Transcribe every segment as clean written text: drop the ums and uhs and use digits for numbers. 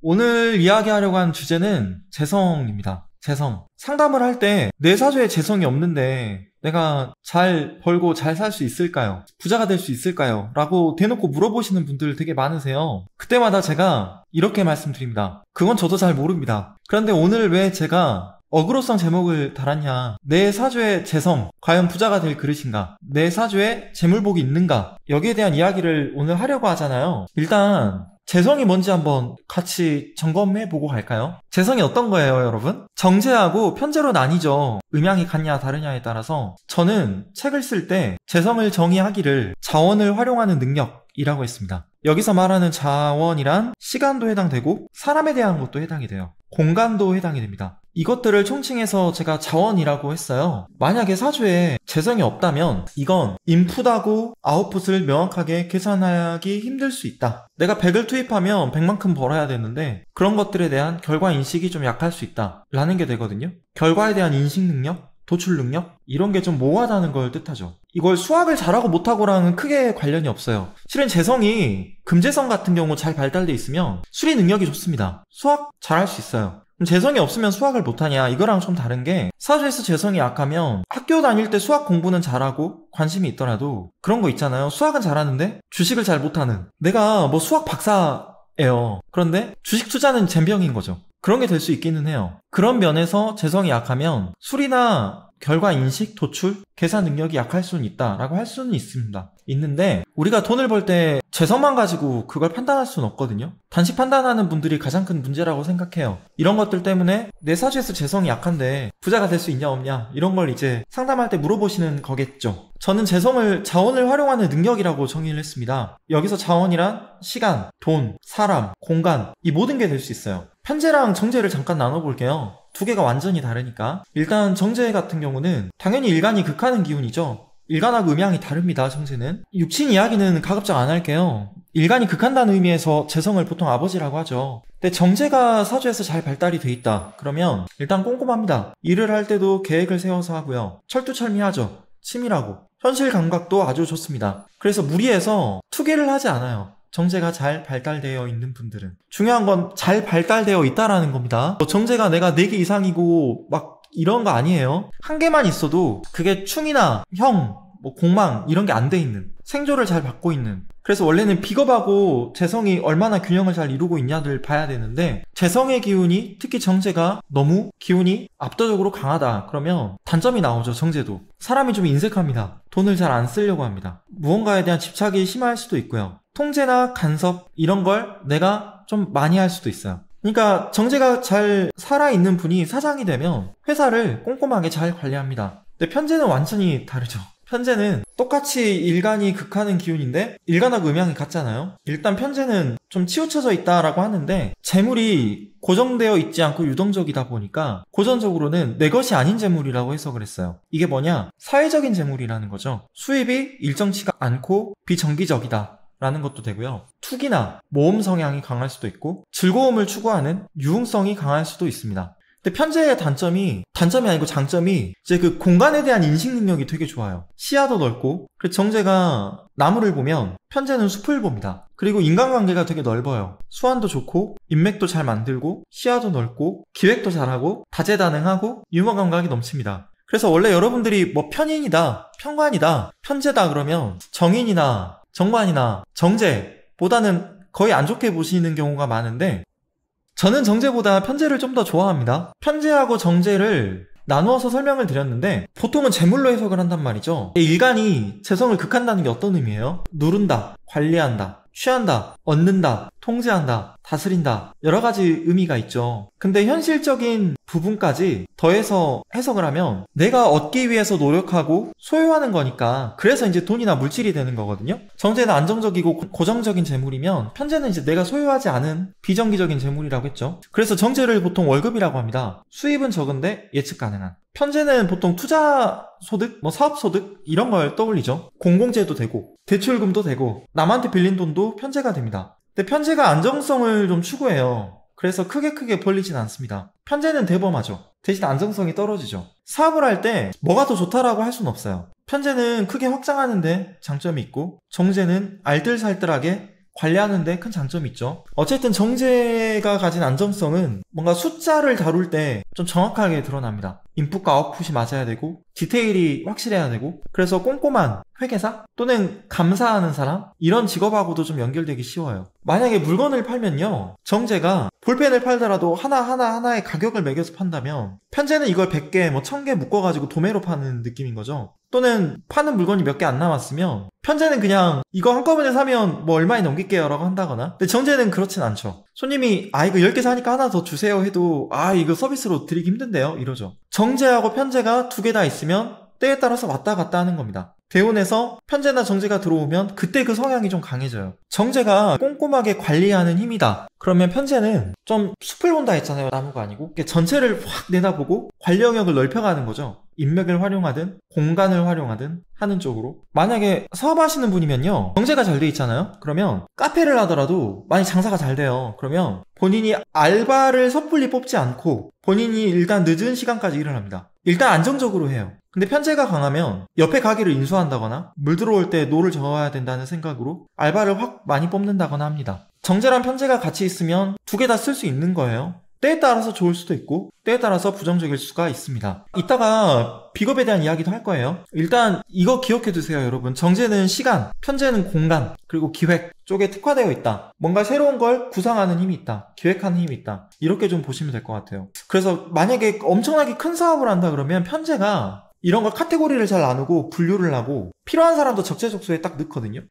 오늘 이야기하려고 한 주제는 재성입니다. 재성. 상담을 할 때 내 사주에 재성이 없는데 내가 잘 벌고 잘 살 수 있을까요? 부자가 될 수 있을까요? 라고 대놓고 물어보시는 분들 되게 많으세요. 그때마다 제가 이렇게 말씀드립니다. 그건 저도 잘 모릅니다. 그런데 오늘 왜 제가 어그로성 제목을 달았냐? 내 사주에 재성, 과연 부자가 될 그릇인가? 내 사주에 재물복이 있는가? 여기에 대한 이야기를 오늘 하려고 하잖아요. 일단 재성이 뭔지 한번 같이 점검해보고 갈까요? 재성이 어떤 거예요, 여러분? 정제하고 편제로 나뉘죠. 음양이 같냐 다르냐에 따라서. 저는 책을 쓸 때 재성을 정의하기를 자원을 활용하는 능력이라고 했습니다. 여기서 말하는 자원이란 시간도 해당되고 사람에 대한 것도 해당이 돼요. 공간도 해당이 됩니다. 이것들을 총칭해서 제가 자원이라고 했어요. 만약에 사주에 재성이 없다면 이건 인풋하고 아웃풋을 명확하게 계산하기 힘들 수 있다. 내가 100을 투입하면 100만큼 벌어야 되는데 그런 것들에 대한 결과 인식이 좀 약할 수 있다 라는 게 되거든요. 결과에 대한 인식 능력, 도출 능력 이런 게 좀 모호하다는 걸 뜻하죠. 이걸 수학을 잘하고 못하고랑은 크게 관련이 없어요. 실은 재성이 금재성 같은 경우 잘 발달돼 있으면 수리 능력이 좋습니다. 수학 잘할 수 있어요. 그럼 재성이 없으면 수학을 못하냐? 이거랑 좀 다른 게 사주에서 재성이 약하면 학교 다닐 때 수학 공부는 잘하고 관심이 있더라도 그런 거 있잖아요. 수학은 잘하는데 주식을 잘 못하는, 내가 뭐 수학 박사예요. 그런데 주식 투자는 젬병인 거죠. 그런 게 될 수 있기는 해요. 그런 면에서 재성이 약하면 수리나 결과 인식, 도출, 계산 능력이 약할 수는 있다라고 할 수는 있는데 우리가 돈을 벌 때 재성만 가지고 그걸 판단할 수는 없거든요. 단식 판단하는 분들이 가장 큰 문제라고 생각해요. 이런 것들 때문에 내 사주에서 재성이 약한데 부자가 될 수 있냐 없냐 이런 걸 이제 상담할 때 물어보시는 거겠죠. 저는 재성을 자원을 활용하는 능력이라고 정의를 했습니다. 여기서 자원이란 시간, 돈, 사람, 공간 이 모든 게 될 수 있어요. 편제랑 정제를 잠깐 나눠볼게요. 두 개가 완전히 다르니까. 일단 정제 같은 경우는 당연히 일간이 극하는 기운이죠. 일간하고 음양이 다릅니다. 정제는. 육친 이야기는 가급적 안 할게요. 일간이 극한다는 의미에서 재성을 보통 아버지라고 하죠. 근데 정제가 사주에서 잘 발달이 돼 있다 그러면 일단 꼼꼼합니다. 일을 할 때도 계획을 세워서 하고요. 철두철미하죠. 치밀하고 현실 감각도 아주 좋습니다. 그래서 무리해서 투기를 하지 않아요. 정제가 잘 발달되어 있는 분들은. 중요한 건 잘 발달되어 있다라는 겁니다. 정제가 내가 4개 이상이고 막 이런 거 아니에요. 한 개만 있어도 그게 충이나 형, 공망 이런 게 안 돼 있는, 생조를 잘 받고 있는. 그래서 원래는 비겁하고 재성이 얼마나 균형을 잘 이루고 있냐를 봐야 되는데 재성의 기운이 특히 정제가 너무 기운이 압도적으로 강하다 그러면 단점이 나오죠. 정제도 사람이 좀 인색합니다. 돈을 잘 안 쓰려고 합니다. 무언가에 대한 집착이 심할 수도 있고요. 통제나 간섭 이런 걸 내가 좀 많이 할 수도 있어요. 그러니까 정제가 잘 살아있는 분이 사장이 되면 회사를 꼼꼼하게 잘 관리합니다. 근데 편제는 완전히 다르죠. 편제는 똑같이 일간이 극하는 기운인데 일간하고 음양이 같잖아요. 일단 편제는 좀 치우쳐져 있다라고 하는데 재물이 고정되어 있지 않고 유동적이다 보니까 고전적으로는 내 것이 아닌 재물이라고 해석을 했어요. 이게 뭐냐? 사회적인 재물이라는 거죠. 수입이 일정치가 않고 비정기적이다 라는 것도 되고요. 투기나 모험 성향이 강할 수도 있고 즐거움을 추구하는 유흥성이 강할 수도 있습니다. 근데 편제의 단점이 아니고 장점이 이제 그 공간에 대한 인식 능력이 되게 좋아요. 시야도 넓고, 그래서 정제가 나무를 보면 편제는 숲을 봅니다. 그리고 인간관계가 되게 넓어요. 수완도 좋고 인맥도 잘 만들고 시야도 넓고 기획도 잘하고 다재다능하고 유머 감각이 넘칩니다. 그래서 원래 여러분들이 뭐 편인이다, 편관이다, 편제다 그러면 정인이나 정관이나 정제보다는 거의 안 좋게 보시는 경우가 많은데 저는 정제보다 편제를 좀 더 좋아합니다. 편제하고 정제를 나누어서 설명을 드렸는데 보통은 재물로 해석을 한단 말이죠. 일간이 재성을 극한다는 게 어떤 의미예요? 누른다, 관리한다, 취한다, 얻는다, 통제한다, 다스린다 여러 가지 의미가 있죠. 근데 현실적인 부분까지 더해서 해석을 하면 내가 얻기 위해서 노력하고 소유하는 거니까 그래서 이제 돈이나 물질이 되는 거거든요. 정제는 안정적이고 고정적인 재물이면 편제는 이제 내가 소유하지 않은 비정기적인 재물이라고 했죠. 그래서 정제를 보통 월급이라고 합니다. 수입은 적은데 예측 가능한. 편제는 보통 투자 소득, 사업 소득 이런 걸 떠올리죠. 공공재도 되고 대출금도 되고 남한테 빌린 돈도 편제가 됩니다. 근데 편제가 안정성을 좀 추구해요. 그래서 크게 벌리진 않습니다. 편제는 대범하죠. 대신 안정성이 떨어지죠. 사업을 할 때 뭐가 더 좋다라고 할 수는 없어요. 편제는 크게 확장하는데 장점이 있고 정제는 알뜰살뜰하게 관리하는 데 큰 장점이 있죠. 어쨌든 정제가 가진 안정성은 뭔가 숫자를 다룰 때 좀 정확하게 드러납니다. 인풋과 아웃풋이 맞아야 되고 디테일이 확실해야 되고, 그래서 꼼꼼한 회계사 또는 감사하는 사람, 이런 직업하고도 좀 연결되기 쉬워요. 만약에 물건을 팔면요, 정제가 볼펜을 팔더라도 하나의 가격을 매겨서 판다면 편제는 이걸 100개, 1000개 묶어가지고 도매로 파는 느낌인 거죠. 또는 파는 물건이 몇 개 안 남았으면 편제는 그냥 이거 한꺼번에 사면 뭐 얼마에 넘길게요 라고 한다거나, 근데 정제는 그렇진 않죠. 손님이 이거 10개 사니까 하나 더 주세요 해도 이거 서비스로 드리기 힘든데요 이러죠. 정제하고 편제가 두 개 다 있으면 때에 따라서 왔다 갔다 하는 겁니다. 대운에서 편제나 정제가 들어오면 그때 그 성향이 좀 강해져요. 정제가 꼼꼼하게 관리하는 힘이다, 그러면 편제는 좀 숲을 본다 했잖아요. 나무가 아니고 전체를 확 내다보고 관리 영역을 넓혀가는 거죠. 인맥을 활용하든 공간을 활용하든 하는 쪽으로. 만약에 사업하시는 분이면요, 정제가 잘 돼 있잖아요. 그러면 카페를 하더라도 만약 장사가 잘 돼요. 그러면 본인이 알바를 섣불리 뽑지 않고 본인이 일단 늦은 시간까지 일을 합니다. 일단 안정적으로 해요. 근데 편제가 강하면 옆에 가게를 인수한다거나 물 들어올 때 노를 저어야 된다는 생각으로 알바를 확 많이 뽑는다거나 합니다. 정제랑 편제가 같이 있으면 두 개 다 쓸 수 있는 거예요. 때에 따라서 좋을 수도 있고 때에 따라서 부정적일 수가 있습니다. 이따가 비겁에 대한 이야기도 할 거예요. 일단 이거 기억해 두세요, 여러분. 정제는 시간, 편제는 공간, 그리고 기획 쪽에 특화되어 있다. 뭔가 새로운 걸 구상하는 힘이 있다, 기획하는 힘이 있다, 이렇게 좀 보시면 될 것 같아요. 그래서 만약에 엄청나게 큰 사업을 한다 그러면 편제가 이런 걸 카테고리를 잘 나누고 분류를 하고 필요한 사람도 적재적소에 딱 넣거든요.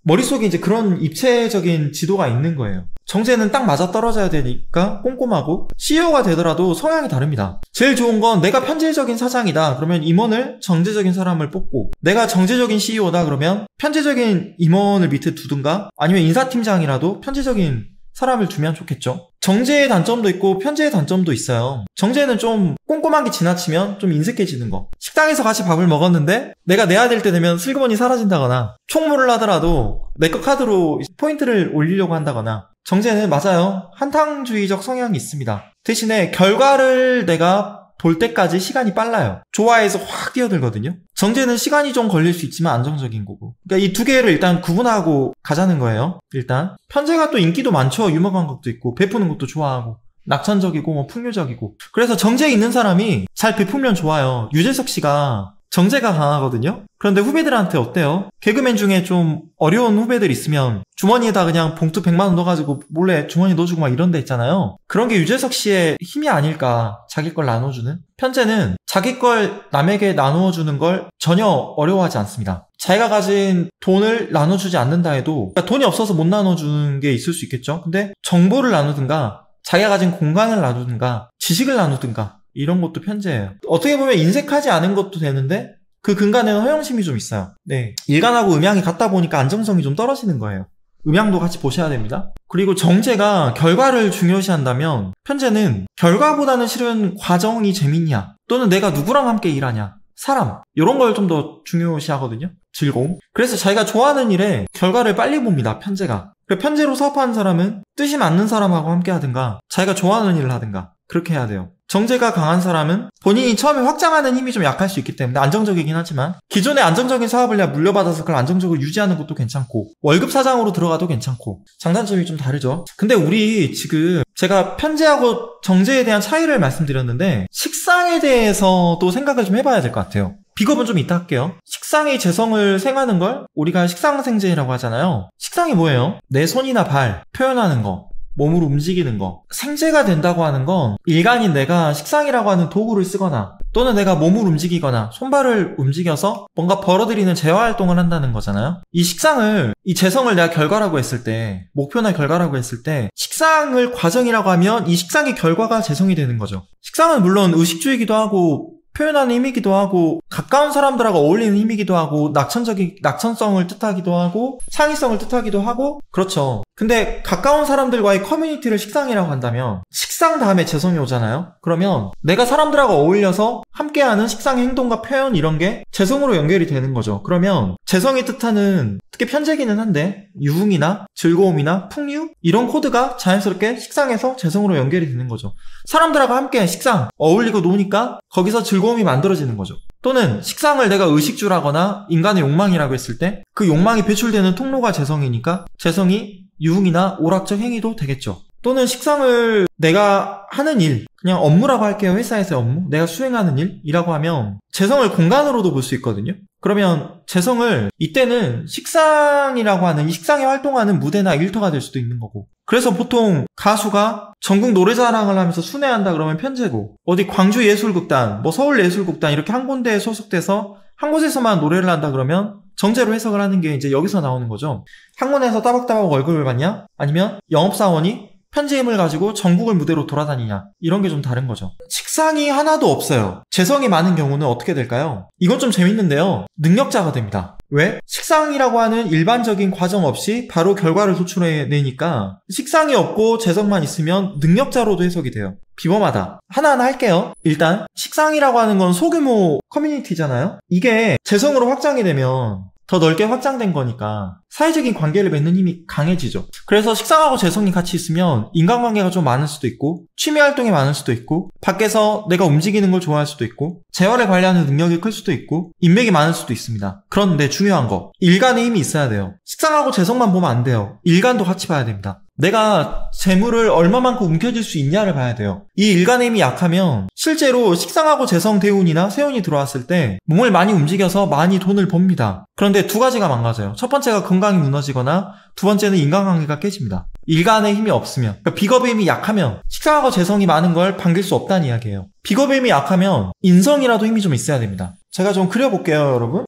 머릿속에 이제 그런 입체적인 지도가 있는 거예요. 정제는 딱 맞아떨어져야 되니까 꼼꼼하고, CEO가 되더라도 성향이 다릅니다. 제일 좋은 건 내가 편제적인 사장이다 그러면 임원을 정제적인 사람을 뽑고, 내가 정제적인 CEO다 그러면 편제적인 임원을 밑에 두든가 아니면 인사팀장이라도 편제적인 사람을 두면 좋겠죠. 정제의 단점도 있고 편제의 단점도 있어요. 정제는 좀 꼼꼼한 게 지나치면 좀 인색해지는 거. 식당에서 같이 밥을 먹었는데 내가 내야 될 때 되면 슬그머니 사라진다거나, 총무를 하더라도 내 거 카드로 포인트를 올리려고 한다거나. 정제는 맞아요, 한탕주의적 성향이 있습니다. 대신에 결과를 내가 볼 때까지 시간이 빨라요. 좋아해서 확 뛰어들거든요. 정제는 시간이 좀 걸릴 수 있지만 안정적인 거고. 그러니까 이 두 개를 일단 구분하고 가자는 거예요. 일단 편제가 또 인기도 많죠. 유머 감각도 있고 베푸는 것도 좋아하고 낙천적이고 풍요적이고. 그래서 정제에 있는 사람이 잘 베풀면 좋아요. 유재석 씨가 정제가 강하거든요. 그런데 후배들한테 어때요? 개그맨 중에 좀 어려운 후배들 있으면 주머니에다 그냥 봉투 100만 원 넣어가지고 몰래 주머니 넣어주고 막 이런 데 있잖아요. 그런 게 유재석 씨의 힘이 아닐까. 자기 걸 나눠주는. 편제는 자기 걸 남에게 나누어주는 걸 전혀 어려워하지 않습니다. 자기가 가진 돈을 나눠주지 않는다 해도, 그러니까 돈이 없어서 못 나눠주는 게 있을 수 있겠죠. 근데 정보를 나누든가 자기가 가진 공간을 나누든가 지식을 나누든가 이런 것도 편제예요. 어떻게 보면 인색하지 않은 것도 되는데 그 근간에는 허영심이 좀 있어요. 네, 일간하고 음양이 같다 보니까 안정성이 좀 떨어지는 거예요. 음양도 같이 보셔야 됩니다. 그리고 정제가 결과를 중요시한다면 편제는 결과보다는 실은 과정이 재밌냐, 또는 내가 누구랑 함께 일하냐, 사람, 이런 걸 좀 더 중요시하거든요. 즐거움. 그래서 자기가 좋아하는 일에 결과를 빨리 봅니다, 편제가. 편제로 사업하는 사람은 뜻이 맞는 사람하고 함께 하든가 자기가 좋아하는 일을 하든가 그렇게 해야 돼요. 정제가 강한 사람은 본인이 처음에 확장하는 힘이 좀 약할 수 있기 때문에 안정적이긴 하지만 기존에 안정적인 사업을 내가 물려받아서 그걸 안정적으로 유지하는 것도 괜찮고 월급 사장으로 들어가도 괜찮고 장단점이 좀 다르죠. 근데 우리 지금 제가 편제하고 정제에 대한 차이를 말씀드렸는데 식상에 대해서도 생각을 좀 해봐야 될 것 같아요. 비겁은 좀 이따 할게요. 식상의 재성을 생하는 걸 우리가 식상생재라고 하잖아요. 식상이 뭐예요? 내 손이나 발 표현하는 거, 몸으로 움직이는 거. 생재가 된다고 하는 건 일간인 내가 식상이라고 하는 도구를 쓰거나 또는 내가 몸을 움직이거나 손발을 움직여서 뭔가 벌어들이는 재화활동을 한다는 거잖아요. 이 식상을, 이 재성을 내가 결과라고 했을 때, 목표나 결과라고 했을 때 식상을 과정이라고 하면 이 식상의 결과가 재성이 되는 거죠. 식상은 물론 의식주이기도 하고 표현하는 힘이기도 하고 가까운 사람들하고 어울리는 힘이기도 하고 낙천성을 뜻하기도 하고 창의성을 뜻하기도 하고 그렇죠. 근데 가까운 사람들과의 커뮤니티를 식상이라고 한다면 식상 다음에 재성이 오잖아요. 그러면 내가 사람들하고 어울려서 함께하는 식상의 행동과 표현 이런 게 재성으로 연결이 되는 거죠. 그러면 재성이 뜻하는 특히 편제기는 한데 유흥이나 즐거움이나 풍류 이런 코드가 자연스럽게 식상에서 재성으로 연결이 되는 거죠. 사람들하고 함께 식상 어울리고 노니까 거기서 즐거움이 만들어지는 거죠. 또는 식상을 내가 의식주라거나 인간의 욕망이라고 했을 때 그 욕망이 배출되는 통로가 재성이니까 재성이 유흥이나 오락적 행위도 되겠죠. 또는 식상을 내가 하는 일, 그냥 업무라고 할게요. 회사에서의 업무, 내가 수행하는 일이라고 하면 재성을 공간으로도 볼 수 있거든요. 그러면 재성을 이때는 식상이라고 하는 이 식상에 활동하는 무대나 일터가 될 수도 있는 거고, 그래서 보통 가수가 전국 노래자랑을 하면서 순회한다 그러면 편제고, 어디 광주예술극단, 뭐 서울예술극단 이렇게 한 군데에 소속돼서 한 곳에서만 노래를 한다 그러면 정제로 해석을 하는 게 이제 여기서 나오는 거죠. 학문에서 따박따박 월급을 받냐? 아니면 영업사원이 편지 힘을 가지고 전국을 무대로 돌아다니냐, 이런 게 좀 다른 거죠. 식상이 하나도 없어요. 재성이 많은 경우는 어떻게 될까요? 이건 좀 재밌는데요. 능력자가 됩니다. 왜? 식상이라고 하는 일반적인 과정 없이 바로 결과를 도출해내니까 식상이 없고 재성만 있으면 능력자로도 해석이 돼요. 비범하다. 하나하나 할게요. 일단 식상이라고 하는 건 소규모 커뮤니티잖아요. 이게 재성으로 확장이 되면 더 넓게 확장된 거니까 사회적인 관계를 맺는 힘이 강해지죠. 그래서 식상하고 재성이 같이 있으면 인간관계가 좀 많을 수도 있고, 취미활동이 많을 수도 있고, 밖에서 내가 움직이는 걸 좋아할 수도 있고, 재화를 관리하는 능력이 클 수도 있고, 인맥이 많을 수도 있습니다. 그런데 중요한 거, 일간의 힘이 있어야 돼요. 식상하고 재성만 보면 안 돼요. 일간도 같이 봐야 됩니다. 내가 재물을 얼마만큼 움켜쥘 수 있냐를 봐야 돼요. 이 일간의 힘이 약하면 실제로 식상하고 재성 대운이나 세운이 들어왔을 때 몸을 많이 움직여서 많이 돈을 법니다. 그런데 두 가지가 망가져요. 첫 번째가 건강이 무너지거나, 두 번째는 인간관계가 깨집니다. 일간의 힘이 없으면, 그러니까 비겁의 힘이 약하면 식상하고 재성이 많은 걸 반길 수 없다는 이야기예요. 비겁의 힘이 약하면 인성이라도 힘이 좀 있어야 됩니다. 제가 좀 그려볼게요, 여러분.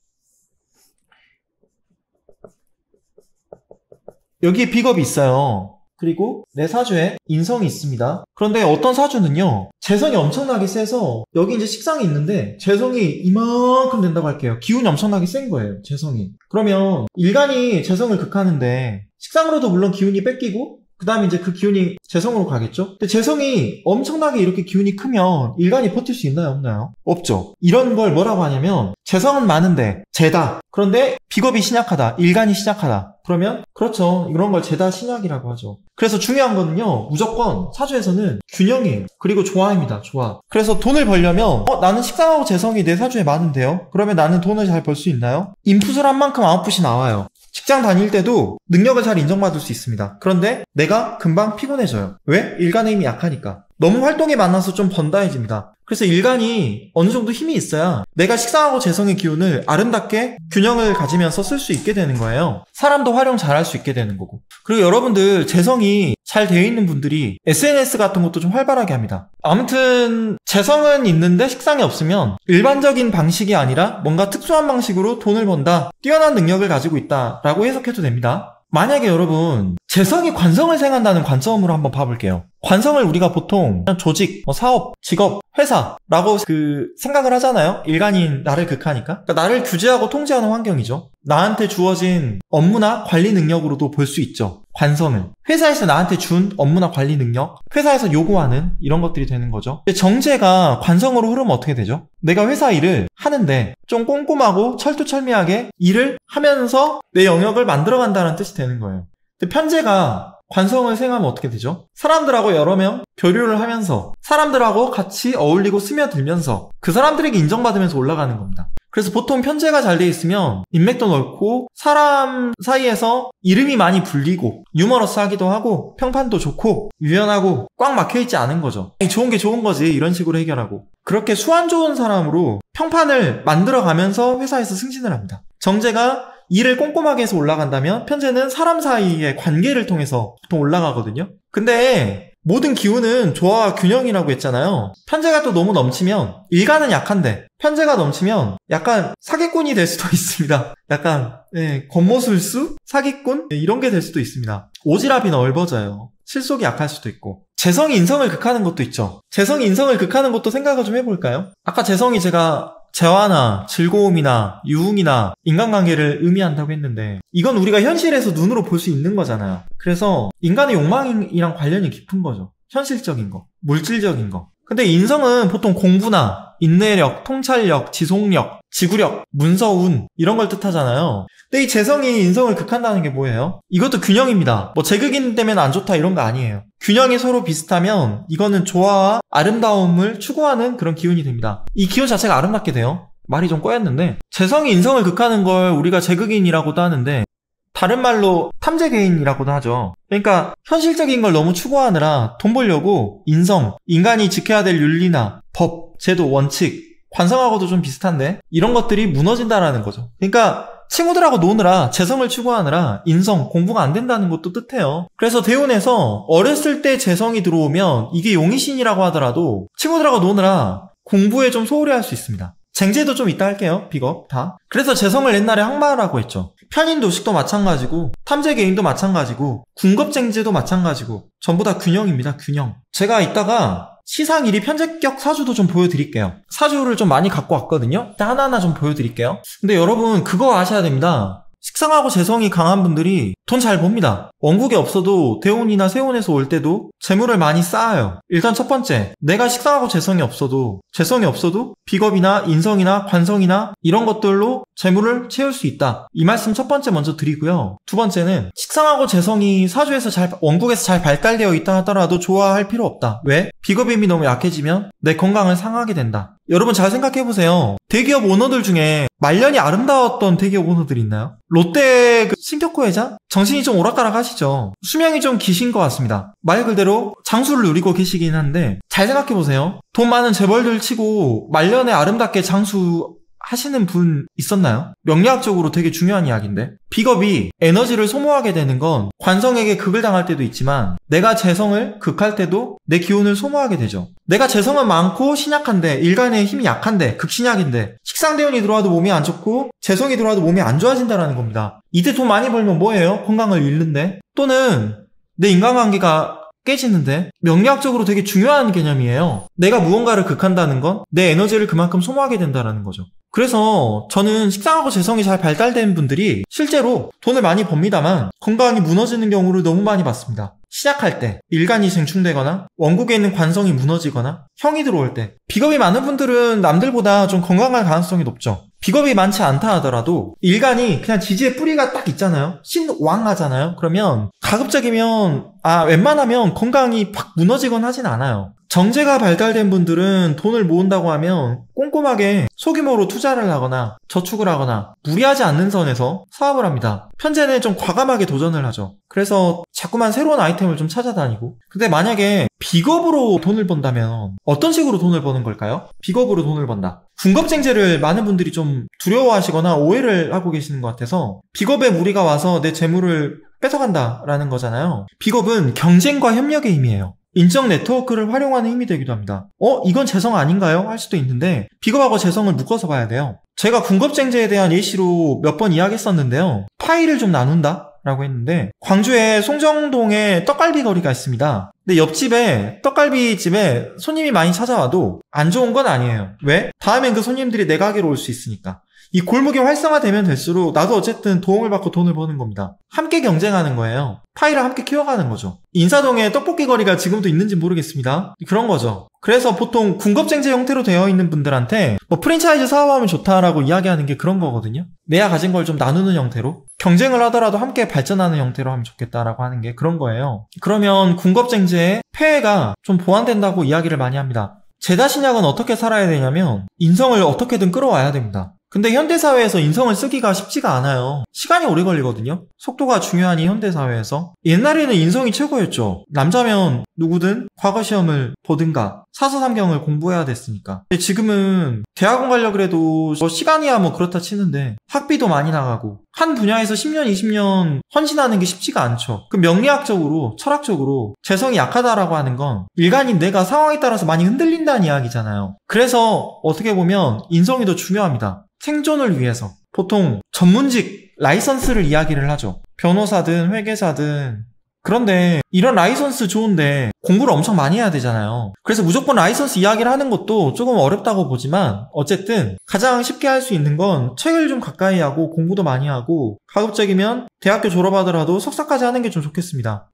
여기에 비겁이 있어요. 그리고 내 사주에 인성이 있습니다. 그런데 어떤 사주는요, 재성이 엄청나게 세서 여기 이제 식상이 있는데 재성이 이만큼 된다고 할게요. 기운이 엄청나게 센 거예요, 재성이. 그러면 일간이 재성을 극하는데 식상으로도 물론 기운이 뺏기고, 그 다음에 이제 그 기운이 재성으로 가겠죠? 근데 재성이 엄청나게 이렇게 기운이 크면 일간이 버틸 수 있나요, 없나요? 없죠. 이런 걸 뭐라고 하냐면, 재성은 많은데 재다. 그런데 비겁이 신약하다, 일간이 신약하다. 그러면 그렇죠, 이런 걸 재다 신약이라고 하죠. 그래서 중요한 거는요, 무조건 사주에서는 균형이에요. 그리고 조화입니다, 조화. 그래서 돈을 벌려면 나는 식상하고 재성이 내 사주에 많은데요? 그러면 나는 돈을 잘 벌 수 있나요? 인풋을 한 만큼 아웃풋이 나와요. 직장 다닐 때도 능력을 잘 인정받을 수 있습니다. 그런데 내가 금방 피곤해져요. 왜? 일간의 힘이 약하니까. 너무 활동이 많아서 좀 번다해집니다. 그래서 일간이 어느 정도 힘이 있어야 내가 식상하고 재성의 기운을 아름답게 균형을 가지면서 쓸 수 있게 되는 거예요. 사람도 활용 잘할 수 있게 되는 거고. 그리고 여러분들 재성이 잘 되어 있는 분들이 SNS 같은 것도 좀 활발하게 합니다. 아무튼 재성은 있는데 식상이 없으면 일반적인 방식이 아니라 뭔가 특수한 방식으로 돈을 번다, 뛰어난 능력을 가지고 있다라고 해석해도 됩니다. 만약에 여러분 재성이 관성을 생한다는 관점으로 한번 봐볼게요. 관성을 우리가 보통 조직, 사업, 직업, 회사라고 생각을 하잖아요. 일간인 나를 극하니까. 그러니까 나를 규제하고 통제하는 환경이죠. 나한테 주어진 업무나 관리 능력으로도 볼 수 있죠, 관성을. 회사에서 나한테 준 업무나 관리 능력, 회사에서 요구하는 이런 것들이 되는 거죠. 근데 정제가 관성으로 흐르면 어떻게 되죠? 내가 회사 일을 하는데 좀 꼼꼼하고 철두철미하게 일을 하면서 내 영역을 만들어간다는 뜻이 되는 거예요. 근데 편제가 관성을 생하면 어떻게 되죠? 사람들하고 여러 명 교류를 하면서 사람들하고 같이 어울리고 스며들면서 그 사람들에게 인정받으면서 올라가는 겁니다. 그래서 보통 편제가 잘 돼 있으면 인맥도 넓고 사람 사이에서 이름이 많이 불리고 유머러스하기도 하고 평판도 좋고 유연하고 꽉 막혀있지 않은 거죠. 좋은 게 좋은 거지, 이런 식으로 해결하고. 그렇게 수완 좋은 사람으로 평판을 만들어가면서 회사에서 승진을 합니다. 정제가 일을 꼼꼼하게 해서 올라간다면 편제는 사람 사이의 관계를 통해서 보통 올라가거든요. 근데 모든 기운은 조화와 균형이라고 했잖아요. 편제가 또 너무 넘치면, 일간은 약한데 편제가 넘치면 약간 사기꾼이 될 수도 있습니다. 약간 겉모술수? 사기꾼? 이런 게 될 수도 있습니다. 오지랖이 넓어져요. 실속이 약할 수도 있고. 재성이 인성을 극하는 것도 있죠. 재성이 인성을 극하는 것도 생각을 좀 해볼까요? 아까 재성이 제가 재화나 즐거움이나 유흥이나 인간관계를 의미한다고 했는데, 이건 우리가 현실에서 눈으로 볼 수 있는 거잖아요. 그래서 인간의 욕망이랑 관련이 깊은 거죠. 현실적인 거, 물질적인 거. 근데 인성은 보통 공부나 인내력, 통찰력, 지속력, 지구력, 문서운 이런 걸 뜻하잖아요. 근데 이 재성이 인성을 극한다는 게 뭐예요? 이것도 균형입니다. 제극인 때문에 안 좋다 이런 거 아니에요. 균형이 서로 비슷하면 이거는 조화와 아름다움을 추구하는 그런 기운이 됩니다. 이 기운 자체가 아름답게 돼요. 말이 좀 꼬였는데, 재성이 인성을 극하는 걸 우리가 재극인이라고도 하는데, 다른 말로 탐재개인이라고도 하죠. 그러니까 현실적인 걸 너무 추구하느라 돈 벌려고 인성, 인간이 지켜야 될 윤리나 법, 제도, 원칙, 관성하고도 좀 비슷한데 이런 것들이 무너진다라는 거죠. 그러니까 친구들하고 노느라 재성을 추구하느라 인성, 공부가 안 된다는 것도 뜻해요. 그래서 대운에서 어렸을 때 재성이 들어오면 이게 용의신이라고 하더라도 친구들하고 노느라 공부에 좀 소홀히 할 수 있습니다. 쟁제도 좀 이따 할게요. 빅업 다. 그래서 재성을 옛날에 항마라고 했죠. 편인도식도 마찬가지고 탐재개인도 마찬가지고 궁겁쟁제도 마찬가지고 전부 다 균형입니다. 균형. 제가 이따가 시상 1위 편제격 사주도 좀 보여드릴게요. 사주를 좀 많이 갖고 왔거든요. 하나하나 좀 보여드릴게요. 근데 여러분 그거 아셔야 됩니다. 식상하고 재성이 강한 분들이 돈 잘 법니다. 원국에 없어도 대운이나 세운에서 올 때도 재물을 많이 쌓아요. 일단 첫 번째, 내가 식상하고 재성이 없어도 비겁이나 인성이나 관성이나 이런 것들로 재물을 채울 수 있다. 이 말씀 첫 번째 먼저 드리고요. 두 번째는 식상하고 재성이 사주에서 원국에서 잘 발달되어 있다 하더라도 좋아할 필요 없다. 왜? 비겁의 힘이 너무 약해지면 내 건강을 상하게 된다. 여러분 잘 생각해보세요. 대기업 오너들 중에 말년이 아름다웠던 대기업 오너들이 있나요? 롯데 신격호 회장? 정신이 좀 오락가락 하시죠. 수명이 좀 기신 것 같습니다. 말 그대로 장수를 누리고 계시긴 한데 잘 생각해보세요. 돈 많은 재벌들 치고 말년에 아름답게 장수하시는 분 있었나요? 명리학적으로 되게 중요한 이야기인데 비겁이 에너지를 소모하게 되는 건 관성에게 극을 당할 때도 있지만 내가 재성을 극할 때도 내 기운을 소모하게 되죠. 내가 재성은 많고 신약한데 일간의 힘이 약한데 극신약인데 식상대운이 들어와도 몸이 안 좋고 재성이 들어와도 몸이 안 좋아진다는 겁니다. 이때 돈 많이 벌면 뭐예요? 건강을 잃는데 또는 내 인간관계가 깨지는데 명리학적으로 되게 중요한 개념이에요. 내가 무언가를 극한다는 건 내 에너지를 그만큼 소모하게 된다는 거죠. 그래서 저는 식상하고 재성이 잘 발달된 분들이 실제로 돈을 많이 법니다만 건강이 무너지는 경우를 너무 많이 봤습니다. 시작할 때 일간이 쟁충되거나 원국에 있는 관성이 무너지거나 형이 들어올 때 비겁이 많은 분들은 남들보다 좀 건강할 가능성이 높죠. 비겁이 많지 않다 하더라도 일간이 그냥 지지의 뿌리가 딱 있잖아요. 신왕하잖아요. 그러면 가급적이면 웬만하면 건강이 팍 무너지건 하진 않아요. 정제가 발달된 분들은 돈을 모은다고 하면 꼼꼼하게 소규모로 투자를 하거나 저축을 하거나 무리하지 않는 선에서 사업을 합니다. 편제는 좀 과감하게 도전을 하죠. 그래서 자꾸만 새로운 아이템을 좀 찾아다니고 근데 만약에 비겁으로 돈을 번다면 어떤 식으로 돈을 버는 걸까요? 비겁으로 돈을 번다. 궁겁쟁제를 많은 분들이 좀 두려워하시거나 오해를 하고 계시는 것 같아서 비겁의 무리가 와서 내 재물을 뺏어간다라는 거잖아요. 비겁은 경쟁과 협력의 힘이에요. 인적 네트워크를 활용하는 힘이 되기도 합니다. 이건 재성 아닌가요? 할 수도 있는데 비겁하고 재성을 묶어서 봐야 돼요. 제가 궁겁쟁제에 대한 예시로 몇 번 이야기했었는데요. 파이를 좀 나눈다? 라고 했는데 광주에 송정동에 떡갈비 거리가 있습니다. 근데 옆집에 떡갈비집에 손님이 많이 찾아와도 안 좋은 건 아니에요. 왜? 다음엔 그 손님들이 내 가게로 올 수 있으니까. 이 골목이 활성화되면 될수록 나도 어쨌든 도움을 받고 돈을 버는 겁니다. 함께 경쟁하는 거예요. 파이를 함께 키워가는 거죠. 인사동에 떡볶이 거리가 지금도 있는지 모르겠습니다. 그런 거죠. 그래서 보통 궁겁쟁제 형태로 되어 있는 분들한테 프랜차이즈 사업하면 좋다라고 이야기하는 게 그런 거거든요. 내가 가진 걸 좀 나누는 형태로 경쟁을 하더라도 함께 발전하는 형태로 하면 좋겠다라고 하는 게 그런 거예요. 그러면 궁겁쟁제의 폐해가 좀 보완된다고 이야기를 많이 합니다. 제다신약은 어떻게 살아야 되냐면 인성을 어떻게든 끌어와야 됩니다. 근데 현대사회에서 인성을 쓰기가 쉽지가 않아요. 시간이 오래 걸리거든요. 속도가 중요한 이 현대사회에서. 옛날에는 인성이 최고였죠. 남자면 누구든 과거 시험을 보든가 사서삼경을 공부해야 됐으니까. 근데 지금은 대학원 가려고 그래도 시간이야 그렇다 치는데 학비도 많이 나가고 한 분야에서 10년, 20년 헌신하는 게 쉽지가 않죠. 그 명리학적으로, 철학적으로 재성이 약하다라고 하는 건 일간인 내가 상황에 따라서 많이 흔들린다는 이야기잖아요. 그래서 어떻게 보면 인성이 더 중요합니다. 생존을 위해서 보통 전문직 라이선스를 이야기를 하죠. 변호사든 회계사든. 그런데 이런 라이선스 좋은데 공부를 엄청 많이 해야 되잖아요. 그래서 무조건 라이선스 이야기를 하는 것도 조금 어렵다고 보지만 어쨌든 가장 쉽게 할 수 있는 건 책을 좀 가까이 하고 공부도 많이 하고 가급적이면 대학교 졸업하더라도 석사까지 하는 게 좀 좋겠습니다.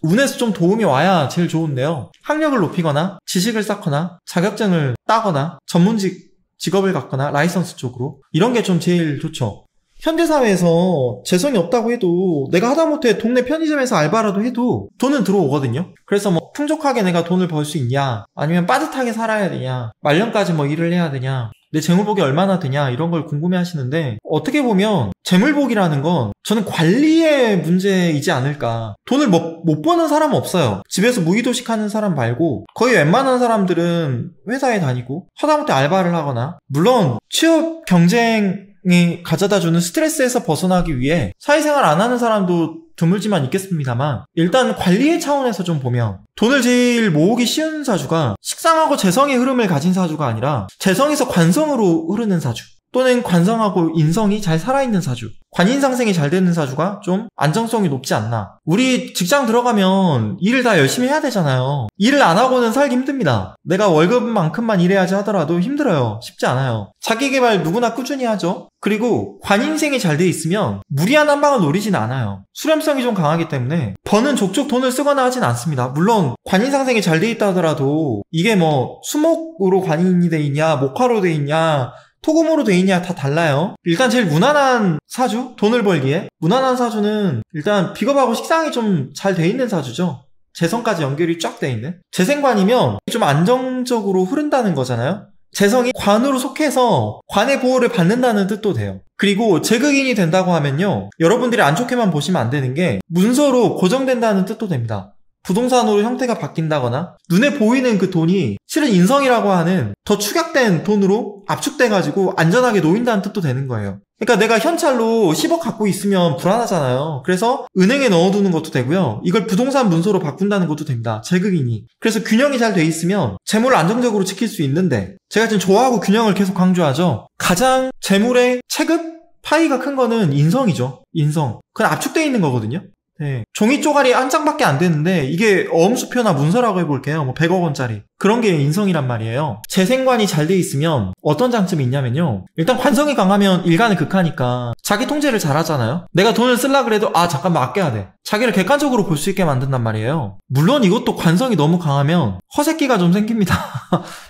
운에서 좀 도움이 와야 제일 좋은데요. 학력을 높이거나 지식을 쌓거나 자격증을 따거나 전문직 직업을 갖거나 라이선스 쪽으로 이런 게 좀 제일 좋죠. 현대사회에서 재성이 없다고 해도 내가 하다못해 동네 편의점에서 알바라도 해도 돈은 들어오거든요. 그래서 뭐 풍족하게 내가 돈을 벌 수 있냐, 아니면 빠듯하게 살아야 되냐, 말년까지 뭐 일을 해야 되냐, 내 재물복이 얼마나 되냐, 이런 걸 궁금해 하시는데, 어떻게 보면 재물복이라는 건 저는 관리의 문제이지 않을까. 돈을 못 버는 사람은 없어요. 집에서 무기도식 하는 사람 말고 거의 웬만한 사람들은 회사에 다니고 하다못해 알바를 하거나, 물론 취업 경쟁이 가져다주는 스트레스에서 벗어나기 위해 사회생활 안 하는 사람도 드물지만 있겠습니다만, 일단 관리의 차원에서 좀 보면 돈을 제일 모으기 쉬운 사주가 식상하고 재성의 흐름을 가진 사주가 아니라 재성에서 관성으로 흐르는 사주, 또는 관성하고 인성이 잘 살아있는 사주, 관인상생이 잘 되는 사주가 좀 안정성이 높지 않나. 우리 직장 들어가면 일을 다 열심히 해야 되잖아요. 일을 안 하고는 살기 힘듭니다. 내가 월급만큼만 일해야지 하더라도 힘들어요. 쉽지 않아요. 자기계발 누구나 꾸준히 하죠. 그리고 관인생이 잘 돼 있으면 무리한 한 방을 노리진 않아요. 수렴성이 좀 강하기 때문에 버는 족족 돈을 쓰거나 하진 않습니다. 물론 관인상생이 잘 돼 있다 하더라도 이게 뭐 수목으로 관인이 돼 있냐, 목화로 돼 있냐, 토금으로 돼 있냐 다 달라요. 일단 제일 무난한 사주, 돈을 벌기에 무난한 사주는 일단 비겁하고 식상이 좀 잘 돼 있는 사주죠. 재성까지 연결이 쫙 돼 있는. 재생관이면 좀 안정적으로 흐른다는 거잖아요. 재성이 관으로 속해서 관의 보호를 받는다는 뜻도 돼요. 그리고 재극인이 된다고 하면요, 여러분들이 안 좋게만 보시면 안 되는 게 문서로 고정된다는 뜻도 됩니다. 부동산으로 형태가 바뀐다거나 눈에 보이는 그 돈이 실은 인성이라고 하는 더 축약된 돈으로 압축돼가지고 안전하게 놓인다는 뜻도 되는 거예요. 그러니까 내가 현찰로 10억 갖고 있으면 불안하잖아요. 그래서 은행에 넣어두는 것도 되고요, 이걸 부동산 문서로 바꾼다는 것도 됩니다. 재극인이. 그래서 균형이 잘 돼 있으면 재물을 안정적으로 지킬 수 있는데, 제가 지금 좋아하고 균형을 계속 강조하죠. 가장 재물의 체급 파이가 큰 거는 인성이죠. 인성. 그건 압축돼 있는 거거든요. 네. 종이 쪼가리 한 장밖에 안 되는데 이게 어음수표나 문서라고 해볼게요. 뭐 100억 원짜리. 그런 게 인성이란 말이에요. 재생관이 잘 돼 있으면 어떤 장점이 있냐면요, 일단 관성이 강하면 일간을 극하니까 자기 통제를 잘 하잖아요. 내가 돈을 쓰려고 그래도 잠깐만 아껴야 돼. 자기를 객관적으로 볼 수 있게 만든단 말이에요. 물론 이것도 관성이 너무 강하면 허세끼가 좀 생깁니다.